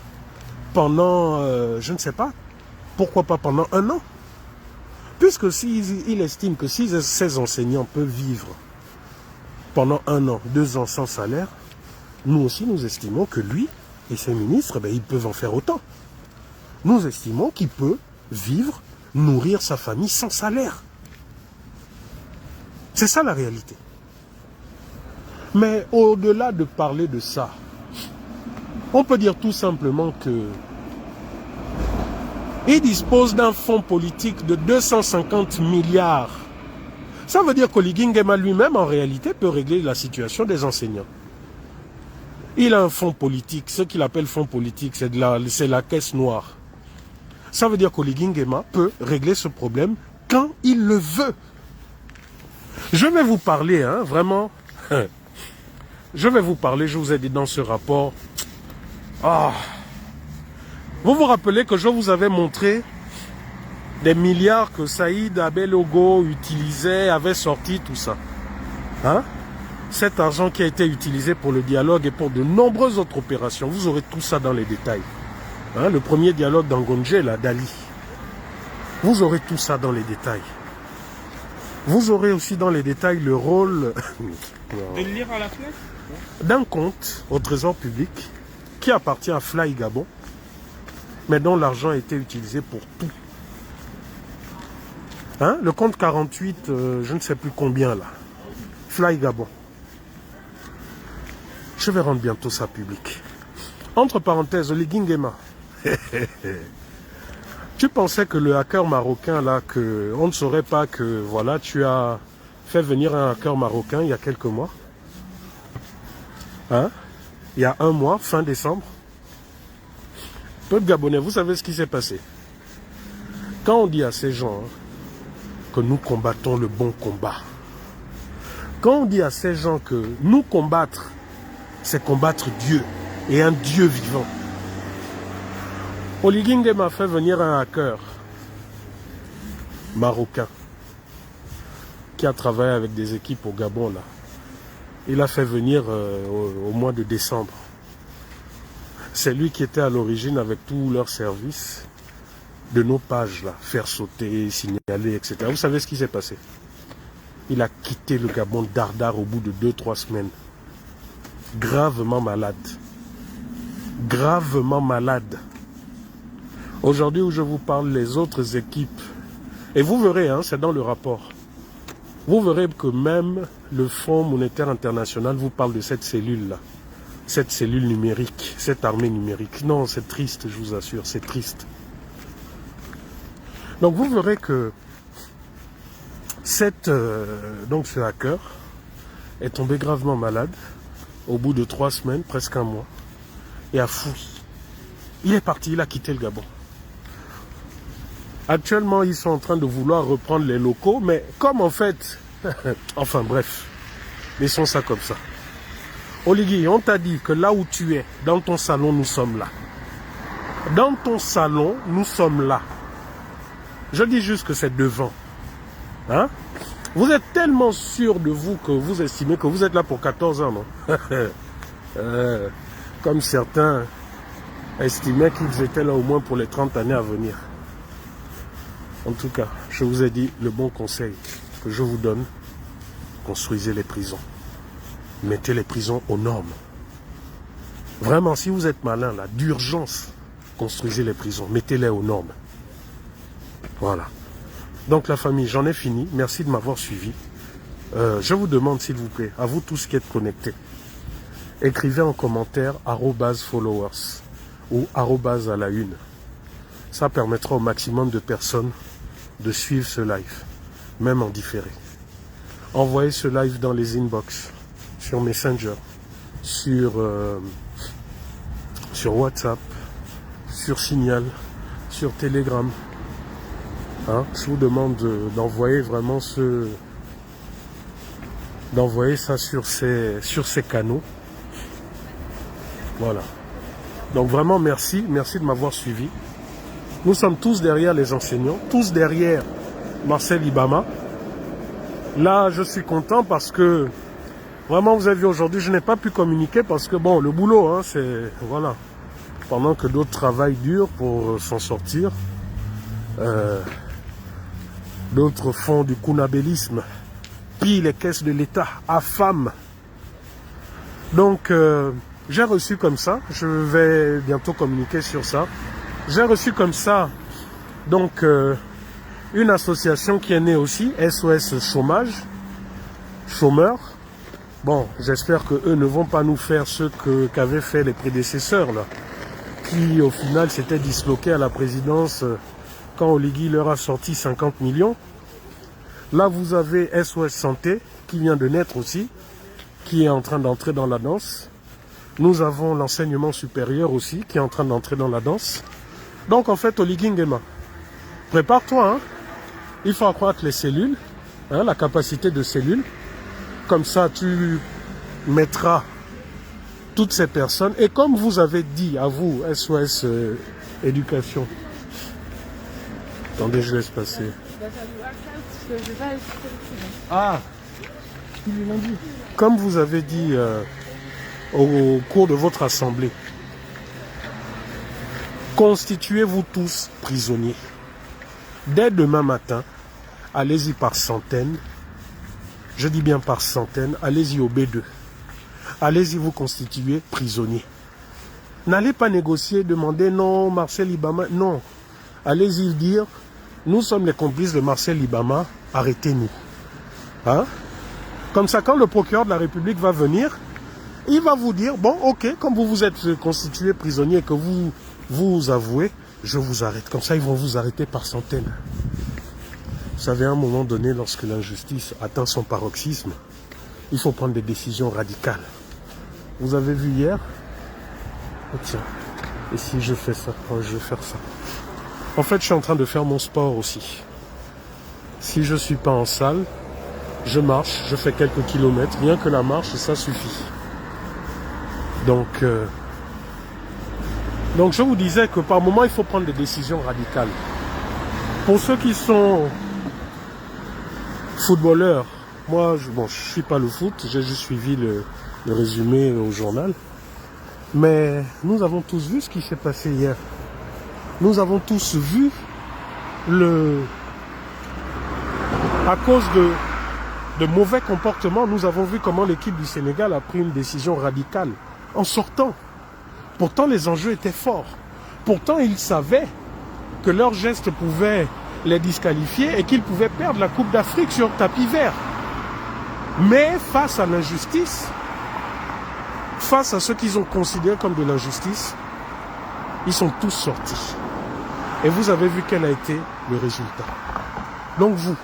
pendant, je ne sais pas, pourquoi pas pendant 1 an. Puisque s'il estime que si ces enseignants peuvent vivre pendant 1 an, 2 ans sans salaire, nous aussi nous estimons que lui et ses ministres, ils peuvent en faire autant. Nous estimons qu'il peut vivre, nourrir sa famille sans salaire. C'est ça la réalité. Mais au-delà de parler de ça, on peut dire tout simplement que il dispose d'un fonds politique de 250 milliards. Ça veut dire qu'Oligui Nguema lui-même, en réalité, peut régler la situation des enseignants. Il a un fonds politique. Ce qu'il appelle fonds politique, c'est la caisse noire. Ça veut dire qu'Oligui Nguema peut régler ce problème quand il le veut. Je vais vous parler, vraiment. Je vais vous parler, je vous ai dit dans ce rapport. Vous vous rappelez que je vous avais montré des milliards que Saïd Abelogo utilisait, avait sorti, tout ça. Cet argent qui a été utilisé pour le dialogue et pour de nombreuses autres opérations. Vous aurez tout ça dans les détails. Le premier dialogue d'Angonje, là, d'Ali. Vous aurez tout ça dans les détails. Vous aurez aussi dans les détails le rôle de le lire à la fenêtre d'un compte au trésor public qui appartient à Fly Gabon, mais dont l'argent a été utilisé pour tout. Le compte 48, je ne sais plus combien là. Fly Gabon. Je vais rendre bientôt ça public. Entre parenthèses, Oligui Nguema. Tu pensais que le hacker marocain là, on ne saurait pas que voilà, tu as fait venir un hacker marocain il y a quelques mois. Il y a 1 mois, fin décembre. Peuple gabonais, vous savez ce qui s'est passé. Quand on dit à ces gens que nous combattons le bon combat, quand on dit à ces gens que nous combattre, c'est combattre Dieu et un Dieu vivant. Oligui Nguema a fait venir un hacker marocain qui a travaillé avec des équipes au Gabon là. Il a fait venir au mois de décembre. C'est lui qui était à l'origine avec tous leurs services de nos pages là, faire sauter, signaler, etc. Vous savez ce qui s'est passé? Il a quitté le Gabon dardard au bout de 2-3 semaines. Gravement malade. Gravement malade. Aujourd'hui où je vous parle, les autres équipes, et vous verrez, c'est dans le rapport, vous verrez que même le Fonds monétaire international vous parle de cette cellule-là, cette cellule numérique, cette armée numérique. Non, c'est triste, je vous assure, c'est triste. Donc vous verrez que donc ce hacker est tombé gravement malade au bout de 3 semaines, presque 1 mois, et a fui. Il est parti, il a quitté le Gabon. Actuellement, ils sont en train de vouloir reprendre les locaux, mais comme en fait... enfin bref, laissons ça comme ça. Oligui, on t'a dit que là où tu es, dans ton salon, nous sommes là. Dans ton salon, nous sommes là. Je dis juste que c'est devant. Vous êtes tellement sûr de vous que vous estimez que vous êtes là pour 14 ans, non? Comme certains estimaient qu'ils étaient là au moins pour les 30 années à venir. En tout cas, je vous ai dit le bon conseil que je vous donne. Construisez les prisons. Mettez les prisons aux normes. Vraiment, si vous êtes malin, là, d'urgence, construisez les prisons. Mettez-les aux normes. Voilà. Donc la famille, j'en ai fini. Merci de m'avoir suivi. Je vous demande, s'il vous plaît, à vous tous qui êtes connectés, écrivez en commentaire @followers ou @à-la-une. Ça permettra au maximum de personnes de suivre ce live, même en différé. Envoyez ce live dans les inbox, sur Messenger, sur WhatsApp, sur Signal, sur Telegram. Je vous demande d'envoyer vraiment d'envoyer ça sur ces canaux. Voilà. Donc vraiment merci de m'avoir suivi. Nous sommes tous derrière les enseignants, tous derrière Marcel Ibama. Là, je suis content parce que, vraiment, vous avez vu aujourd'hui, je n'ai pas pu communiquer parce que, bon, le boulot, c'est, voilà. Pendant que d'autres travaillent dur pour s'en sortir, d'autres font du kunabélisme, pillent les caisses de l'État, affament Donc, j'ai reçu comme ça, je vais bientôt communiquer sur ça. J'ai reçu comme ça, donc, une association qui est née aussi, SOS Chômage, chômeurs. Bon, j'espère que eux ne vont pas nous faire ce qu'avaient fait les prédécesseurs, là, qui au final s'étaient disloqués à la présidence quand Oligui leur a sorti 50 millions. Là, vous avez SOS Santé, qui vient de naître aussi, qui est en train d'entrer dans la danse. Nous avons l'enseignement supérieur aussi, qui est en train d'entrer dans la danse. Donc, en fait, Oligui Nguema, prépare-toi, hein. Il faut accroître les cellules, hein, la capacité de cellules. Comme ça, tu mettras toutes ces personnes. Et comme vous avez dit à vous, SOS Éducation. Attendez, je laisse passer. Ah, ils lui l'ont dit. Comme vous avez dit au cours de votre assemblée, constituez-vous tous prisonniers. Dès demain matin, allez-y par centaines. Je dis bien par centaines, allez-y au B2. Allez-y vous constituer prisonniers. N'allez pas négocier, demander non, Marcel Ibama, non. Allez-y dire, nous sommes les complices de Marcel Ibama, arrêtez-nous. Hein? Comme ça, quand le procureur de la République va venir, il va vous dire, bon, ok, comme vous vous êtes constitué prisonnier et que vous avouez, je vous arrête. Comme ça, ils vont vous arrêter par centaines. Vous savez, à un moment donné, lorsque l'injustice atteint son paroxysme, il faut prendre des décisions radicales. Vous avez vu hier? Oh tiens, et si je fais ça? Oh, je vais faire ça. En fait, je suis en train de faire mon sport aussi. Si je ne suis pas en salle, je marche, je fais quelques kilomètres. Rien que la marche, ça suffit. Donc, je vous disais que par moment, il faut prendre des décisions radicales. Pour ceux qui sont footballeurs, moi, je ne suis pas le foot, j'ai juste suivi le résumé au journal. Mais nous avons tous vu ce qui s'est passé hier. Nous avons tous vu à cause de mauvais comportements, nous avons vu comment l'équipe du Sénégal a pris une décision radicale en sortant. Pourtant, les enjeux étaient forts. Pourtant, ils savaient que leurs gestes pouvaient les disqualifier et qu'ils pouvaient perdre la Coupe d'Afrique sur tapis vert. Mais face à l'injustice, face à ce qu'ils ont considéré comme de l'injustice, ils sont tous sortis. Et vous avez vu quel a été le résultat. Donc vous,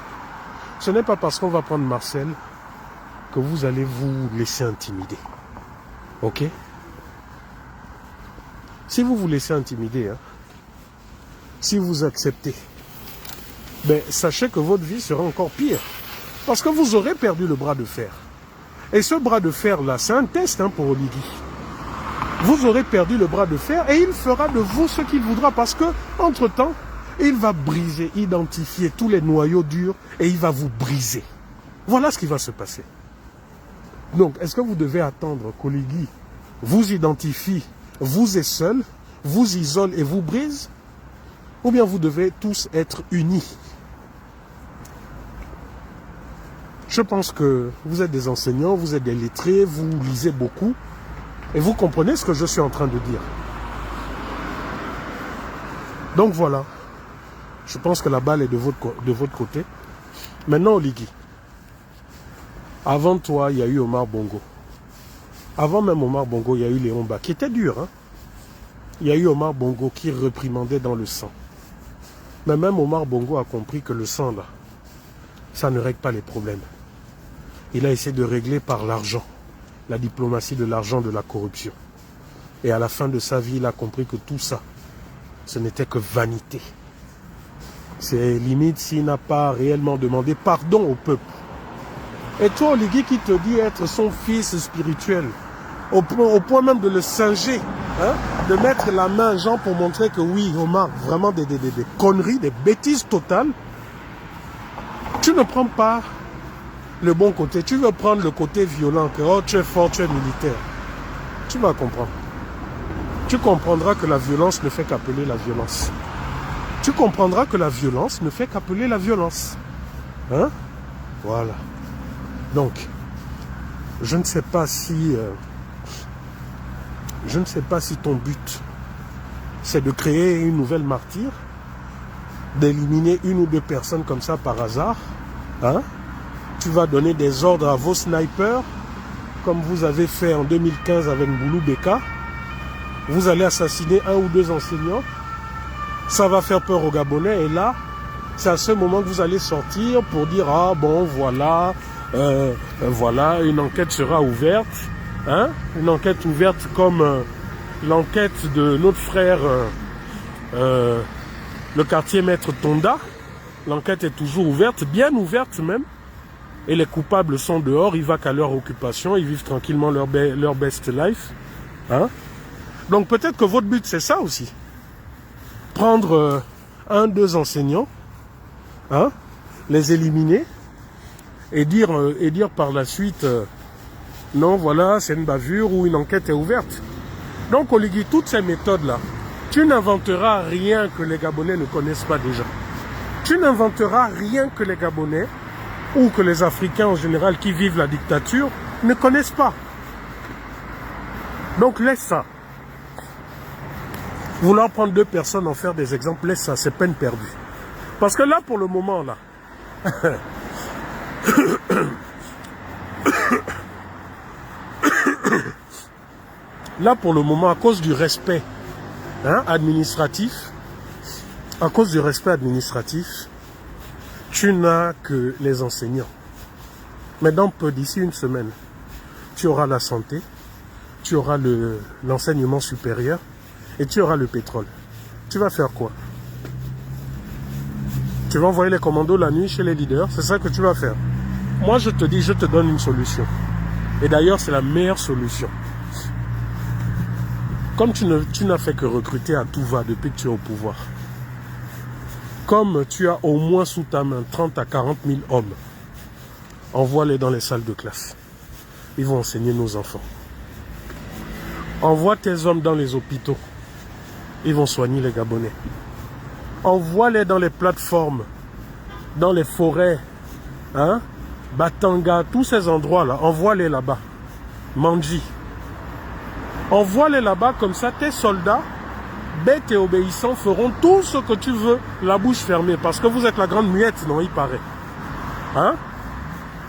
ce n'est pas parce qu'on va prendre Marcel que vous allez vous laisser intimider. Ok? Si vous vous laissez intimider, hein, si vous acceptez, ben, sachez que votre vie sera encore pire. Parce que vous aurez perdu le bras de fer. Et ce bras de fer-là, c'est un test hein, pour Oligui. Vous aurez perdu le bras de fer et il fera de vous ce qu'il voudra. Parce que, entre-temps, il va briser, identifier tous les noyaux durs et il va vous briser. Voilà ce qui va se passer. Donc, est-ce que vous devez attendre qu'Oligui vous identifie, vous est seul, vous isole et vous brise? Ou bien vous devez tous être unis? Je pense que vous êtes des enseignants, vous êtes des lettrés, vous lisez beaucoup et vous comprenez ce que je suis en train de dire. Donc voilà, je pense que la balle est de votre côté. Maintenant, Oligui, avant toi, il y a eu Omar Bongo. Avant même Omar Bongo, il y a eu Léon Ba, qui était dur. Hein? Il y a eu Omar Bongo qui réprimandait dans le sang. Mais même Omar Bongo a compris que le sang, là, ça ne règle pas les problèmes. Il a essayé de régler par l'argent, la diplomatie de l'argent, de la corruption. Et à la fin de sa vie, il a compris que tout ça, ce n'était que vanité. C'est limite s'il n'a pas réellement demandé pardon au peuple. Et toi, Oligui, qui te dit être son fils spirituel, au point même de le singer, hein, de mettre la main Jean pour montrer que oui, Omar, vraiment des conneries, des bêtises totales, tu ne prends pas le bon côté, tu veux prendre le côté violent, que oh, tu es fort, tu es militaire. Tu vas comprendre. Tu comprendras que la violence ne fait qu'appeler la violence. Tu comprendras que la violence ne fait qu'appeler la violence. Hein? Voilà. Donc, je ne sais pas si je ne sais pas si ton but, c'est de créer une nouvelle martyre, d'éliminer une ou deux personnes comme ça par hasard. Hein? Tu vas donner des ordres à vos snipers, comme vous avez fait en 2015 avec Mboulou Beka. Vous allez assassiner un ou deux enseignants. Ça va faire peur aux Gabonais. Et là, c'est à ce moment que vous allez sortir pour dire, ah bon, voilà, voilà, une enquête sera ouverte. Hein? Une enquête ouverte comme l'enquête de notre frère, le quartier maître Tonda. L'enquête est toujours ouverte, bien ouverte même. Et les coupables sont dehors, ils vont qu'à leur occupation, ils vivent tranquillement leur best life. Hein? Donc peut-être que votre but c'est ça aussi. Prendre un, deux enseignants, hein, les éliminer et dire par la suite non voilà c'est une bavure ou une enquête est ouverte. Donc Oligui, toutes ces méthodes-là, tu n'inventeras rien que les Gabonais ne connaissent pas déjà. Tu n'inventeras rien que les Gabonais ou que les Africains en général qui vivent la dictature ne connaissent pas. Donc laisse ça. Vouloir prendre deux personnes, en faire des exemples, laisse ça, c'est peine perdue. Parce que là, pour le moment, là, là, pour le moment, à cause du respect administratif, tu n'as que les enseignants. Maintenant, d'ici une semaine, tu auras la santé, tu auras l'enseignement supérieur et tu auras le pétrole. Tu vas faire quoi? Tu vas envoyer les commandos la nuit chez les leaders, c'est ça que tu vas faire. Moi, je te dis, je te donne une solution. Et d'ailleurs, c'est la meilleure solution. Comme tu n'as fait que recruter à tout va depuis que tu es au pouvoir, comme tu as au moins sous ta main 30 à 40 000 hommes, envoie-les dans les salles de classe. Ils vont enseigner nos enfants. Envoie tes hommes dans les hôpitaux. Ils vont soigner les Gabonais. Envoie-les dans les plateformes, dans les forêts, hein, Batanga, tous ces endroits-là. Envoie-les là-bas. Mandji. Envoie-les là-bas, comme ça tes soldats, bêtes et obéissants, feront tout ce que tu veux, la bouche fermée. Parce que vous êtes la grande muette, non, il paraît. Hein?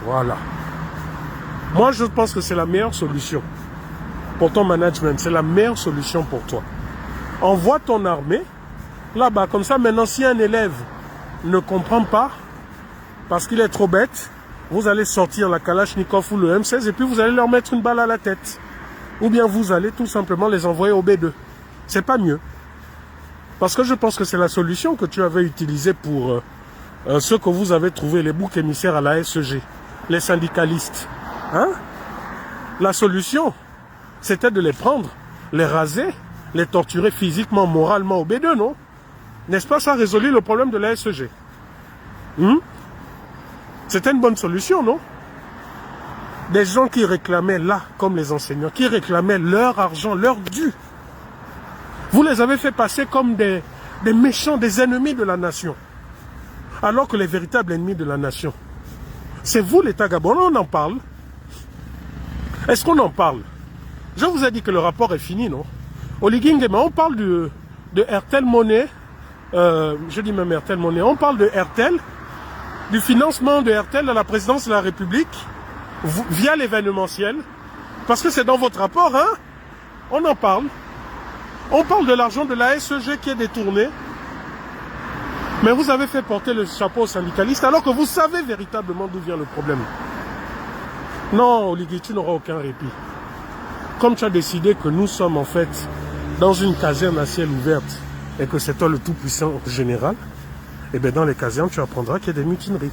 Voilà. Moi, je pense que c'est la meilleure solution pour ton management. C'est la meilleure solution pour toi. Envoie ton armée là-bas. Comme ça, maintenant, si un élève ne comprend pas, parce qu'il est trop bête, vous allez sortir la Kalachnikov ou le M16 et puis vous allez leur mettre une balle à la tête. Ou bien vous allez tout simplement les envoyer au B2. C'est pas mieux. Parce que je pense que c'est la solution que tu avais utilisée pour ceux que vous avez trouvé, les boucs émissaires à la SEG, les syndicalistes. Hein? La solution, c'était de les prendre, les raser, les torturer physiquement, moralement au B2, non? N'est-ce pas ça résolu le problème de la SEG? C'était une bonne solution, non? Des gens qui réclamaient là, comme les enseignants, qui réclamaient leur argent, leur dû. Vous les avez fait passer comme des méchants, des ennemis de la nation. Alors que les véritables ennemis de la nation, c'est vous l'État gabonais, on en parle. Est-ce qu'on en parle? Je vous ai dit que le rapport est fini, non? Oligui Nguema, on parle de Airtel Money, je dis même Airtel Money, on parle de Airtel, du financement de Airtel à la présidence de la République, via l'événementiel, parce que c'est dans votre rapport, hein? On en parle. On parle de l'argent de la SEG qui est détourné, mais vous avez fait porter le chapeau aux syndicalistes alors que vous savez véritablement d'où vient le problème. Non, Oligui, tu n'auras aucun répit. Comme tu as décidé que nous sommes en fait dans une caserne à ciel ouverte et que c'est toi le tout-puissant général, eh bien dans les casernes, tu apprendras qu'il y a des mutineries.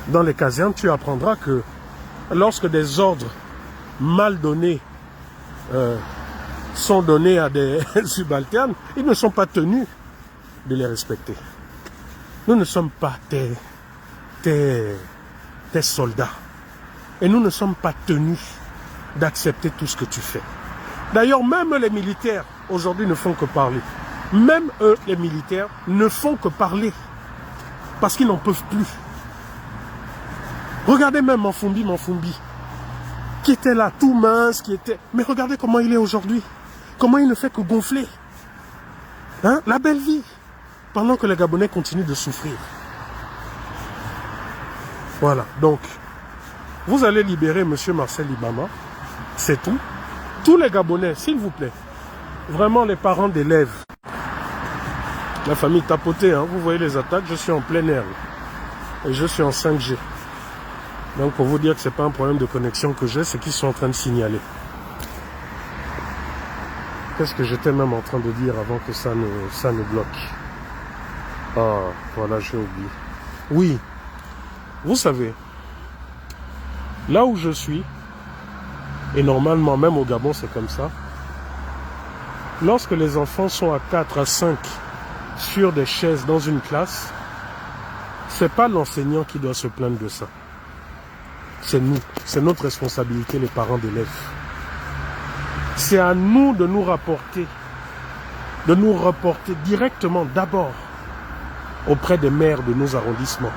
Dans les casernes, tu apprendras que lorsque des ordres mal donnés sont donnés à des subalternes, ils ne sont pas tenus de les respecter. Nous ne sommes pas tes soldats. Et nous ne sommes pas tenus d'accepter tout ce que tu fais. D'ailleurs, même les militaires, aujourd'hui, ne font que parler. Même eux, les militaires, ne font que parler. Parce qu'ils n'en peuvent plus. Regardez même Manfumbi, qui était là, tout mince, mais regardez comment il est aujourd'hui. Comment il ne fait que gonfler? Hein? La belle vie. Pendant que les Gabonais continuent de souffrir. Voilà, donc, vous allez libérer M. Marcel Ibama. C'est tout. Tous les Gabonais, s'il vous plaît. Vraiment les parents d'élèves. La famille tapotée, hein, vous voyez les attaques, je suis en plein air. Et je suis en 5G. Donc pour vous dire que ce n'est pas un problème de connexion que j'ai, c'est qu'ils sont en train de signaler. Qu'est-ce que j'étais même en train de dire avant que ça ne bloque? Ah, voilà, j'ai oublié. Oui, vous savez, là où je suis, et normalement même au Gabon c'est comme ça, lorsque les enfants sont à 4 à 5 sur des chaises dans une classe, c'est pas l'enseignant qui doit se plaindre de ça. C'est nous, c'est notre responsabilité, les parents d'élèves. C'est à nous de nous rapporter directement d'abord auprès des maires de nos arrondissements,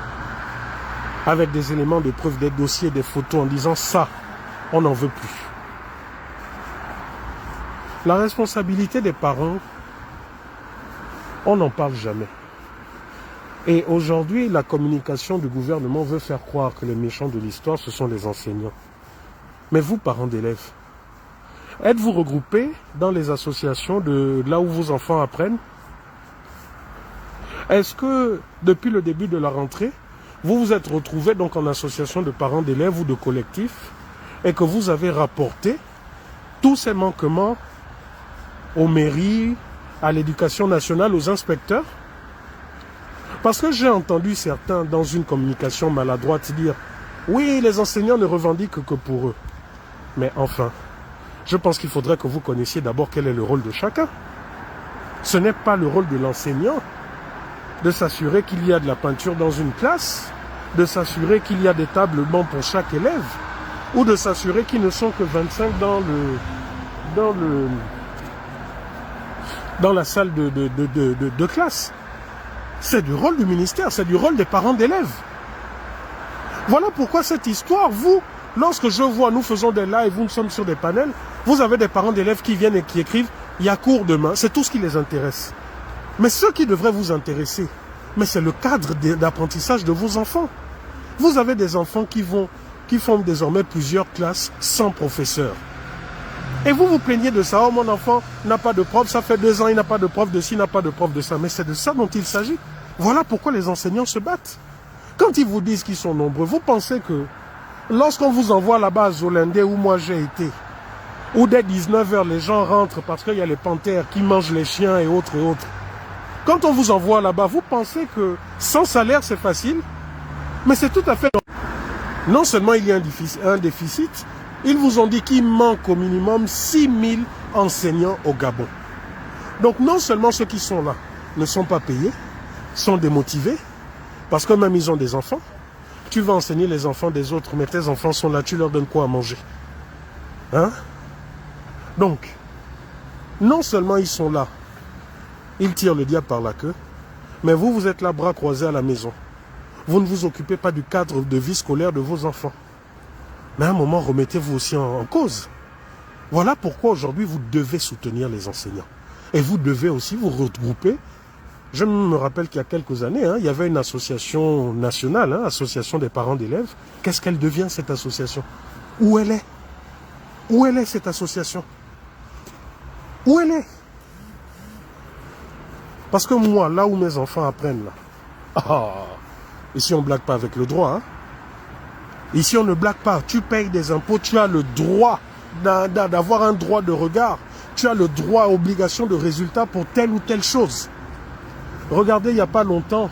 avec des éléments de preuve, des dossiers, des photos, en disant ça, on n'en veut plus. La responsabilité des parents, on n'en parle jamais. Et aujourd'hui, la communication du gouvernement veut faire croire que les méchants de l'histoire, ce sont les enseignants. Mais vous, parents d'élèves, êtes-vous regroupés dans les associations de là où vos enfants apprennent? Est-ce que, depuis le début de la rentrée, vous vous êtes retrouvés donc en association de parents d'élèves ou de collectifs et que vous avez rapporté tous ces manquements aux mairies, à l'éducation nationale, aux inspecteurs? Parce que j'ai entendu certains dans une communication maladroite dire « Oui, les enseignants ne revendiquent que pour eux. » Mais enfin, je pense qu'il faudrait que vous connaissiez d'abord quel est le rôle de chacun. Ce n'est pas le rôle de l'enseignant de s'assurer qu'il y a de la peinture dans une classe, de s'assurer qu'il y a des tables bancs pour chaque élève, ou de s'assurer qu'ils ne sont que 25 dans la salle de classe. C'est du rôle du ministère, c'est du rôle des parents d'élèves. Voilà pourquoi cette histoire, vous, lorsque je vois, nous faisons des lives, nous sommes sur des panels, vous avez des parents d'élèves qui viennent et qui écrivent « il y a cours demain », c'est tout ce qui les intéresse. Mais ce qui devrait vous intéresser, mais c'est le cadre d'apprentissage de vos enfants. Vous avez des enfants qui font désormais plusieurs classes sans professeur. Et vous vous plaignez de ça, « oh mon enfant n'a pas de prof, ça fait 2 ans, il n'a pas de prof de ci, il n'a pas de prof de ça ». Mais c'est de ça dont il s'agit. Voilà pourquoi les enseignants se battent. Quand ils vous disent qu'ils sont nombreux, vous pensez que lorsqu'on vous envoie là-bas à Zolendé où moi j'ai été, où dès 19h les gens rentrent parce qu'il y a les panthères qui mangent les chiens et autres et autres, quand on vous envoie là-bas, vous pensez que sans salaire c'est facile? Mais c'est tout à fait... Non seulement il y a un déficit, ils vous ont dit qu'il manque au minimum 6000 enseignants au Gabon. Donc non seulement ceux qui sont là ne sont pas payés, sont démotivés, parce que même ils ont des enfants. Tu vas enseigner les enfants des autres, mais tes enfants sont là, tu leur donnes quoi à manger? Hein? Donc, non seulement ils sont là, ils tirent le diable par la queue, mais vous, vous êtes là bras croisés à la maison. Vous ne vous occupez pas du cadre de vie scolaire de vos enfants. Mais à un moment, remettez-vous aussi en cause. Voilà pourquoi aujourd'hui, vous devez soutenir les enseignants. Et vous devez aussi vous regrouper. Je me rappelle qu'il y a quelques années, il y avait une association nationale, association des parents d'élèves. Qu'est-ce qu'elle devient, cette association? Où elle est? Où elle est, cette association? Où elle est? Parce que moi, là où mes enfants apprennent, là, ici on ne blague pas avec le droit. Ici on ne blague pas. Tu payes des impôts, tu as le droit d'avoir un droit de regard. Tu as le droit, obligation de résultat pour telle ou telle chose. Regardez, il n'y a pas longtemps,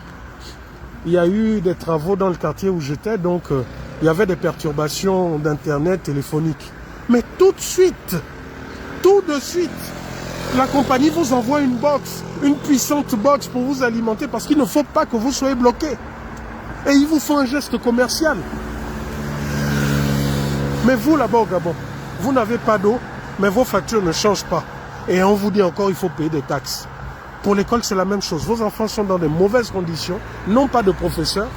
il y a eu des travaux dans le quartier où j'étais, donc il y avait des perturbations d'internet téléphonique. Mais tout de suite, la compagnie vous envoie une box, une puissante box pour vous alimenter parce qu'il ne faut pas que vous soyez bloqué. Et ils vous font un geste commercial. Mais vous, là-bas au Gabon, vous n'avez pas d'eau, mais vos factures ne changent pas. Et on vous dit encore qu'il faut payer des taxes. Pour l'école, c'est la même chose. Vos enfants sont dans de mauvaises conditions, non pas de professeurs.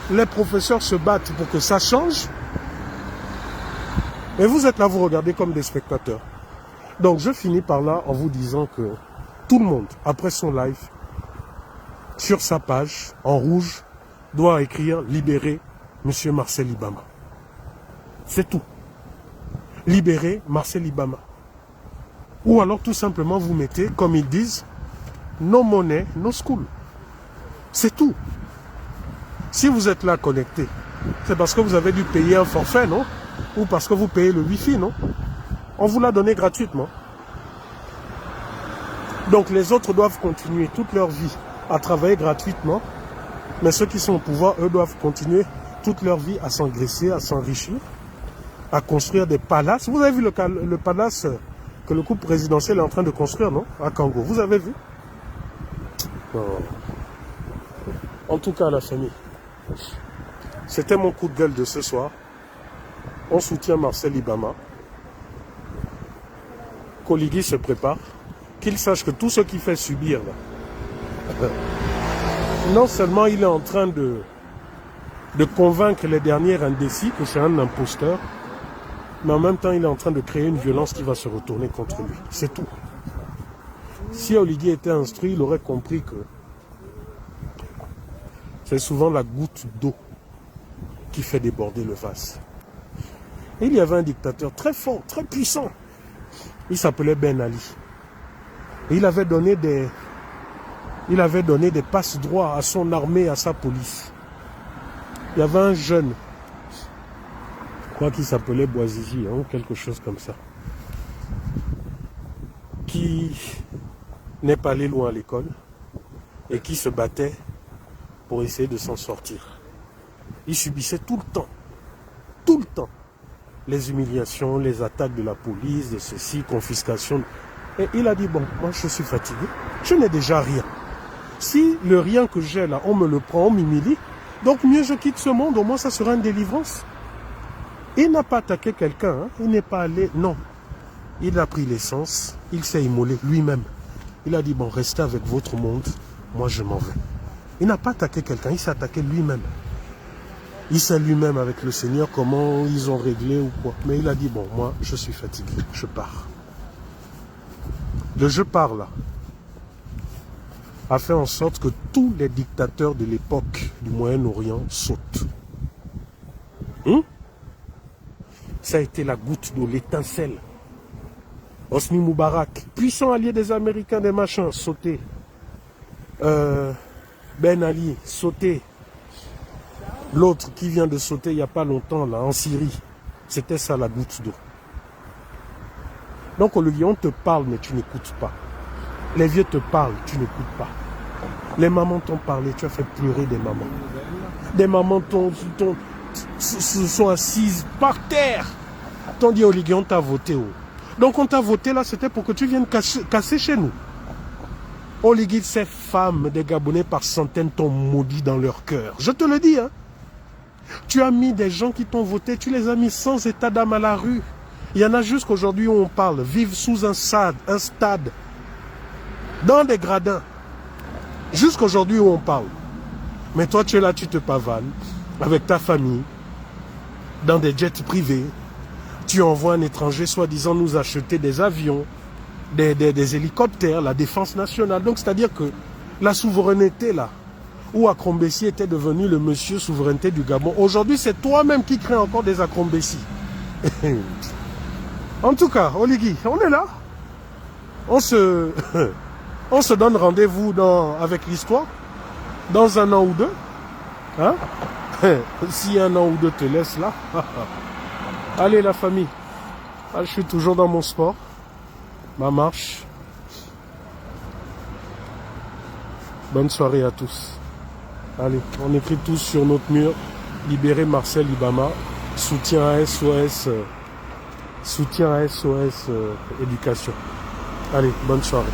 Les professeurs se battent pour que ça change. Et vous êtes là, vous regardez comme des spectateurs. Donc je finis par là en vous disant que tout le monde, après son live, sur sa page, en rouge, doit écrire « Libérer M. Marcel Ibama ». C'est tout. Libérer Marcel Ibama. Ou alors tout simplement vous mettez, comme ils disent, « No money, no school ». C'est tout. Si vous êtes là connecté, c'est parce que vous avez dû payer un forfait, non? Ou parce que vous payez le Wi-Fi, non? On vous l'a donné gratuitement. Donc les autres doivent continuer toute leur vie à travailler gratuitement. Mais ceux qui sont au pouvoir, eux, doivent continuer toute leur vie à s'engraisser, à s'enrichir, à construire des palaces. Vous avez vu le palace que le couple présidentiel est en train de construire, non? À Kango. Vous avez vu? Non. En tout cas, la famille, c'était mon coup de gueule de ce soir. On soutient Marcel Ibama. Koligui se prépare. Qu'il sache que tout ce qu'il fait subir, là, non seulement il est en train de convaincre les derniers indécis que c'est un imposteur, mais en même temps il est en train de créer une violence qui va se retourner contre lui. C'est tout. Si Oligui était instruit, il aurait compris que c'est souvent la goutte d'eau qui fait déborder le vase. Et il y avait un dictateur très fort, très puissant. Il s'appelait Ben Ali. Et il avait donné des passe-droits à son armée, à sa police. Il y avait un jeune, je crois qu'il s'appelait Boazizi, ou quelque chose comme ça, qui n'est pas allé loin à l'école et qui se battait pour essayer de s'en sortir. Il subissait tout le temps, les humiliations, les attaques de la police, de ceci, confiscation. Et il a dit, bon, moi je suis fatigué, je n'ai déjà rien. Si le rien que j'ai là, on me le prend, on m'humilie, donc mieux je quitte ce monde, au moins ça sera une délivrance. Il n'a pas attaqué quelqu'un, hein, il n'est pas allé, non. Il a pris l'essence, il s'est immolé lui-même. Il a dit, bon, restez avec votre monde, moi je m'en vais. Il n'a pas attaqué quelqu'un, il s'est attaqué lui-même. Il sait lui-même avec le Seigneur comment ils ont réglé ou quoi. Mais il a dit, bon, moi je suis fatigué, je pars. Le je pars là a fait en sorte que tous les dictateurs de l'époque du Moyen-Orient sautent. Ça a été la goutte d'eau, l'étincelle. Hosni Moubarak, puissant allié des Américains, des machins, sauté. Ben Ali, sauté. L'autre qui vient de sauter il n'y a pas longtemps, là, en Syrie. C'était ça la goutte d'eau. Donc Olivier, on te parle, mais tu n'écoutes pas. Les vieux te parlent, tu n'écoutes pas. Les mamans t'ont parlé, tu as fait pleurer des mamans. Des mamans se sont assises par terre. T'ont dit, Olivier, on t'a voté. Oh. Donc on t'a voté là, c'était pour que tu viennes casser chez nous. Olivier, ces femmes des Gabonais par centaines t'ont maudit dans leur cœur. Je te le dis, hein. Tu as mis des gens qui t'ont voté, tu les as mis sans état d'âme à la rue. Il y en a jusqu'aujourd'hui où on parle, vivent sous un stade, dans des gradins. Jusqu'aujourd'hui où on parle. Mais toi, tu es là, tu te pavanes, avec ta famille, dans des jets privés. Tu envoies un étranger, soi-disant, nous acheter des avions, des hélicoptères, la défense nationale. Donc, c'est-à-dire que la souveraineté, là, où Akrombessi était devenu le monsieur souveraineté du Gabon, aujourd'hui, c'est toi-même qui crée encore des Akrombessi. En tout cas, Oligui, on est là. On se donne rendez-vous avec l'histoire dans un an ou deux. Hein? Si un an ou deux te laisse là. Allez la famille. Ah, je suis toujours dans mon sport. Ma marche. Bonne soirée à tous. Allez, on écrit tous sur notre mur. Libérer Marcel Ibama. Soutien à SOS. Soutien à SOS Éducation. Allez, bonne soirée.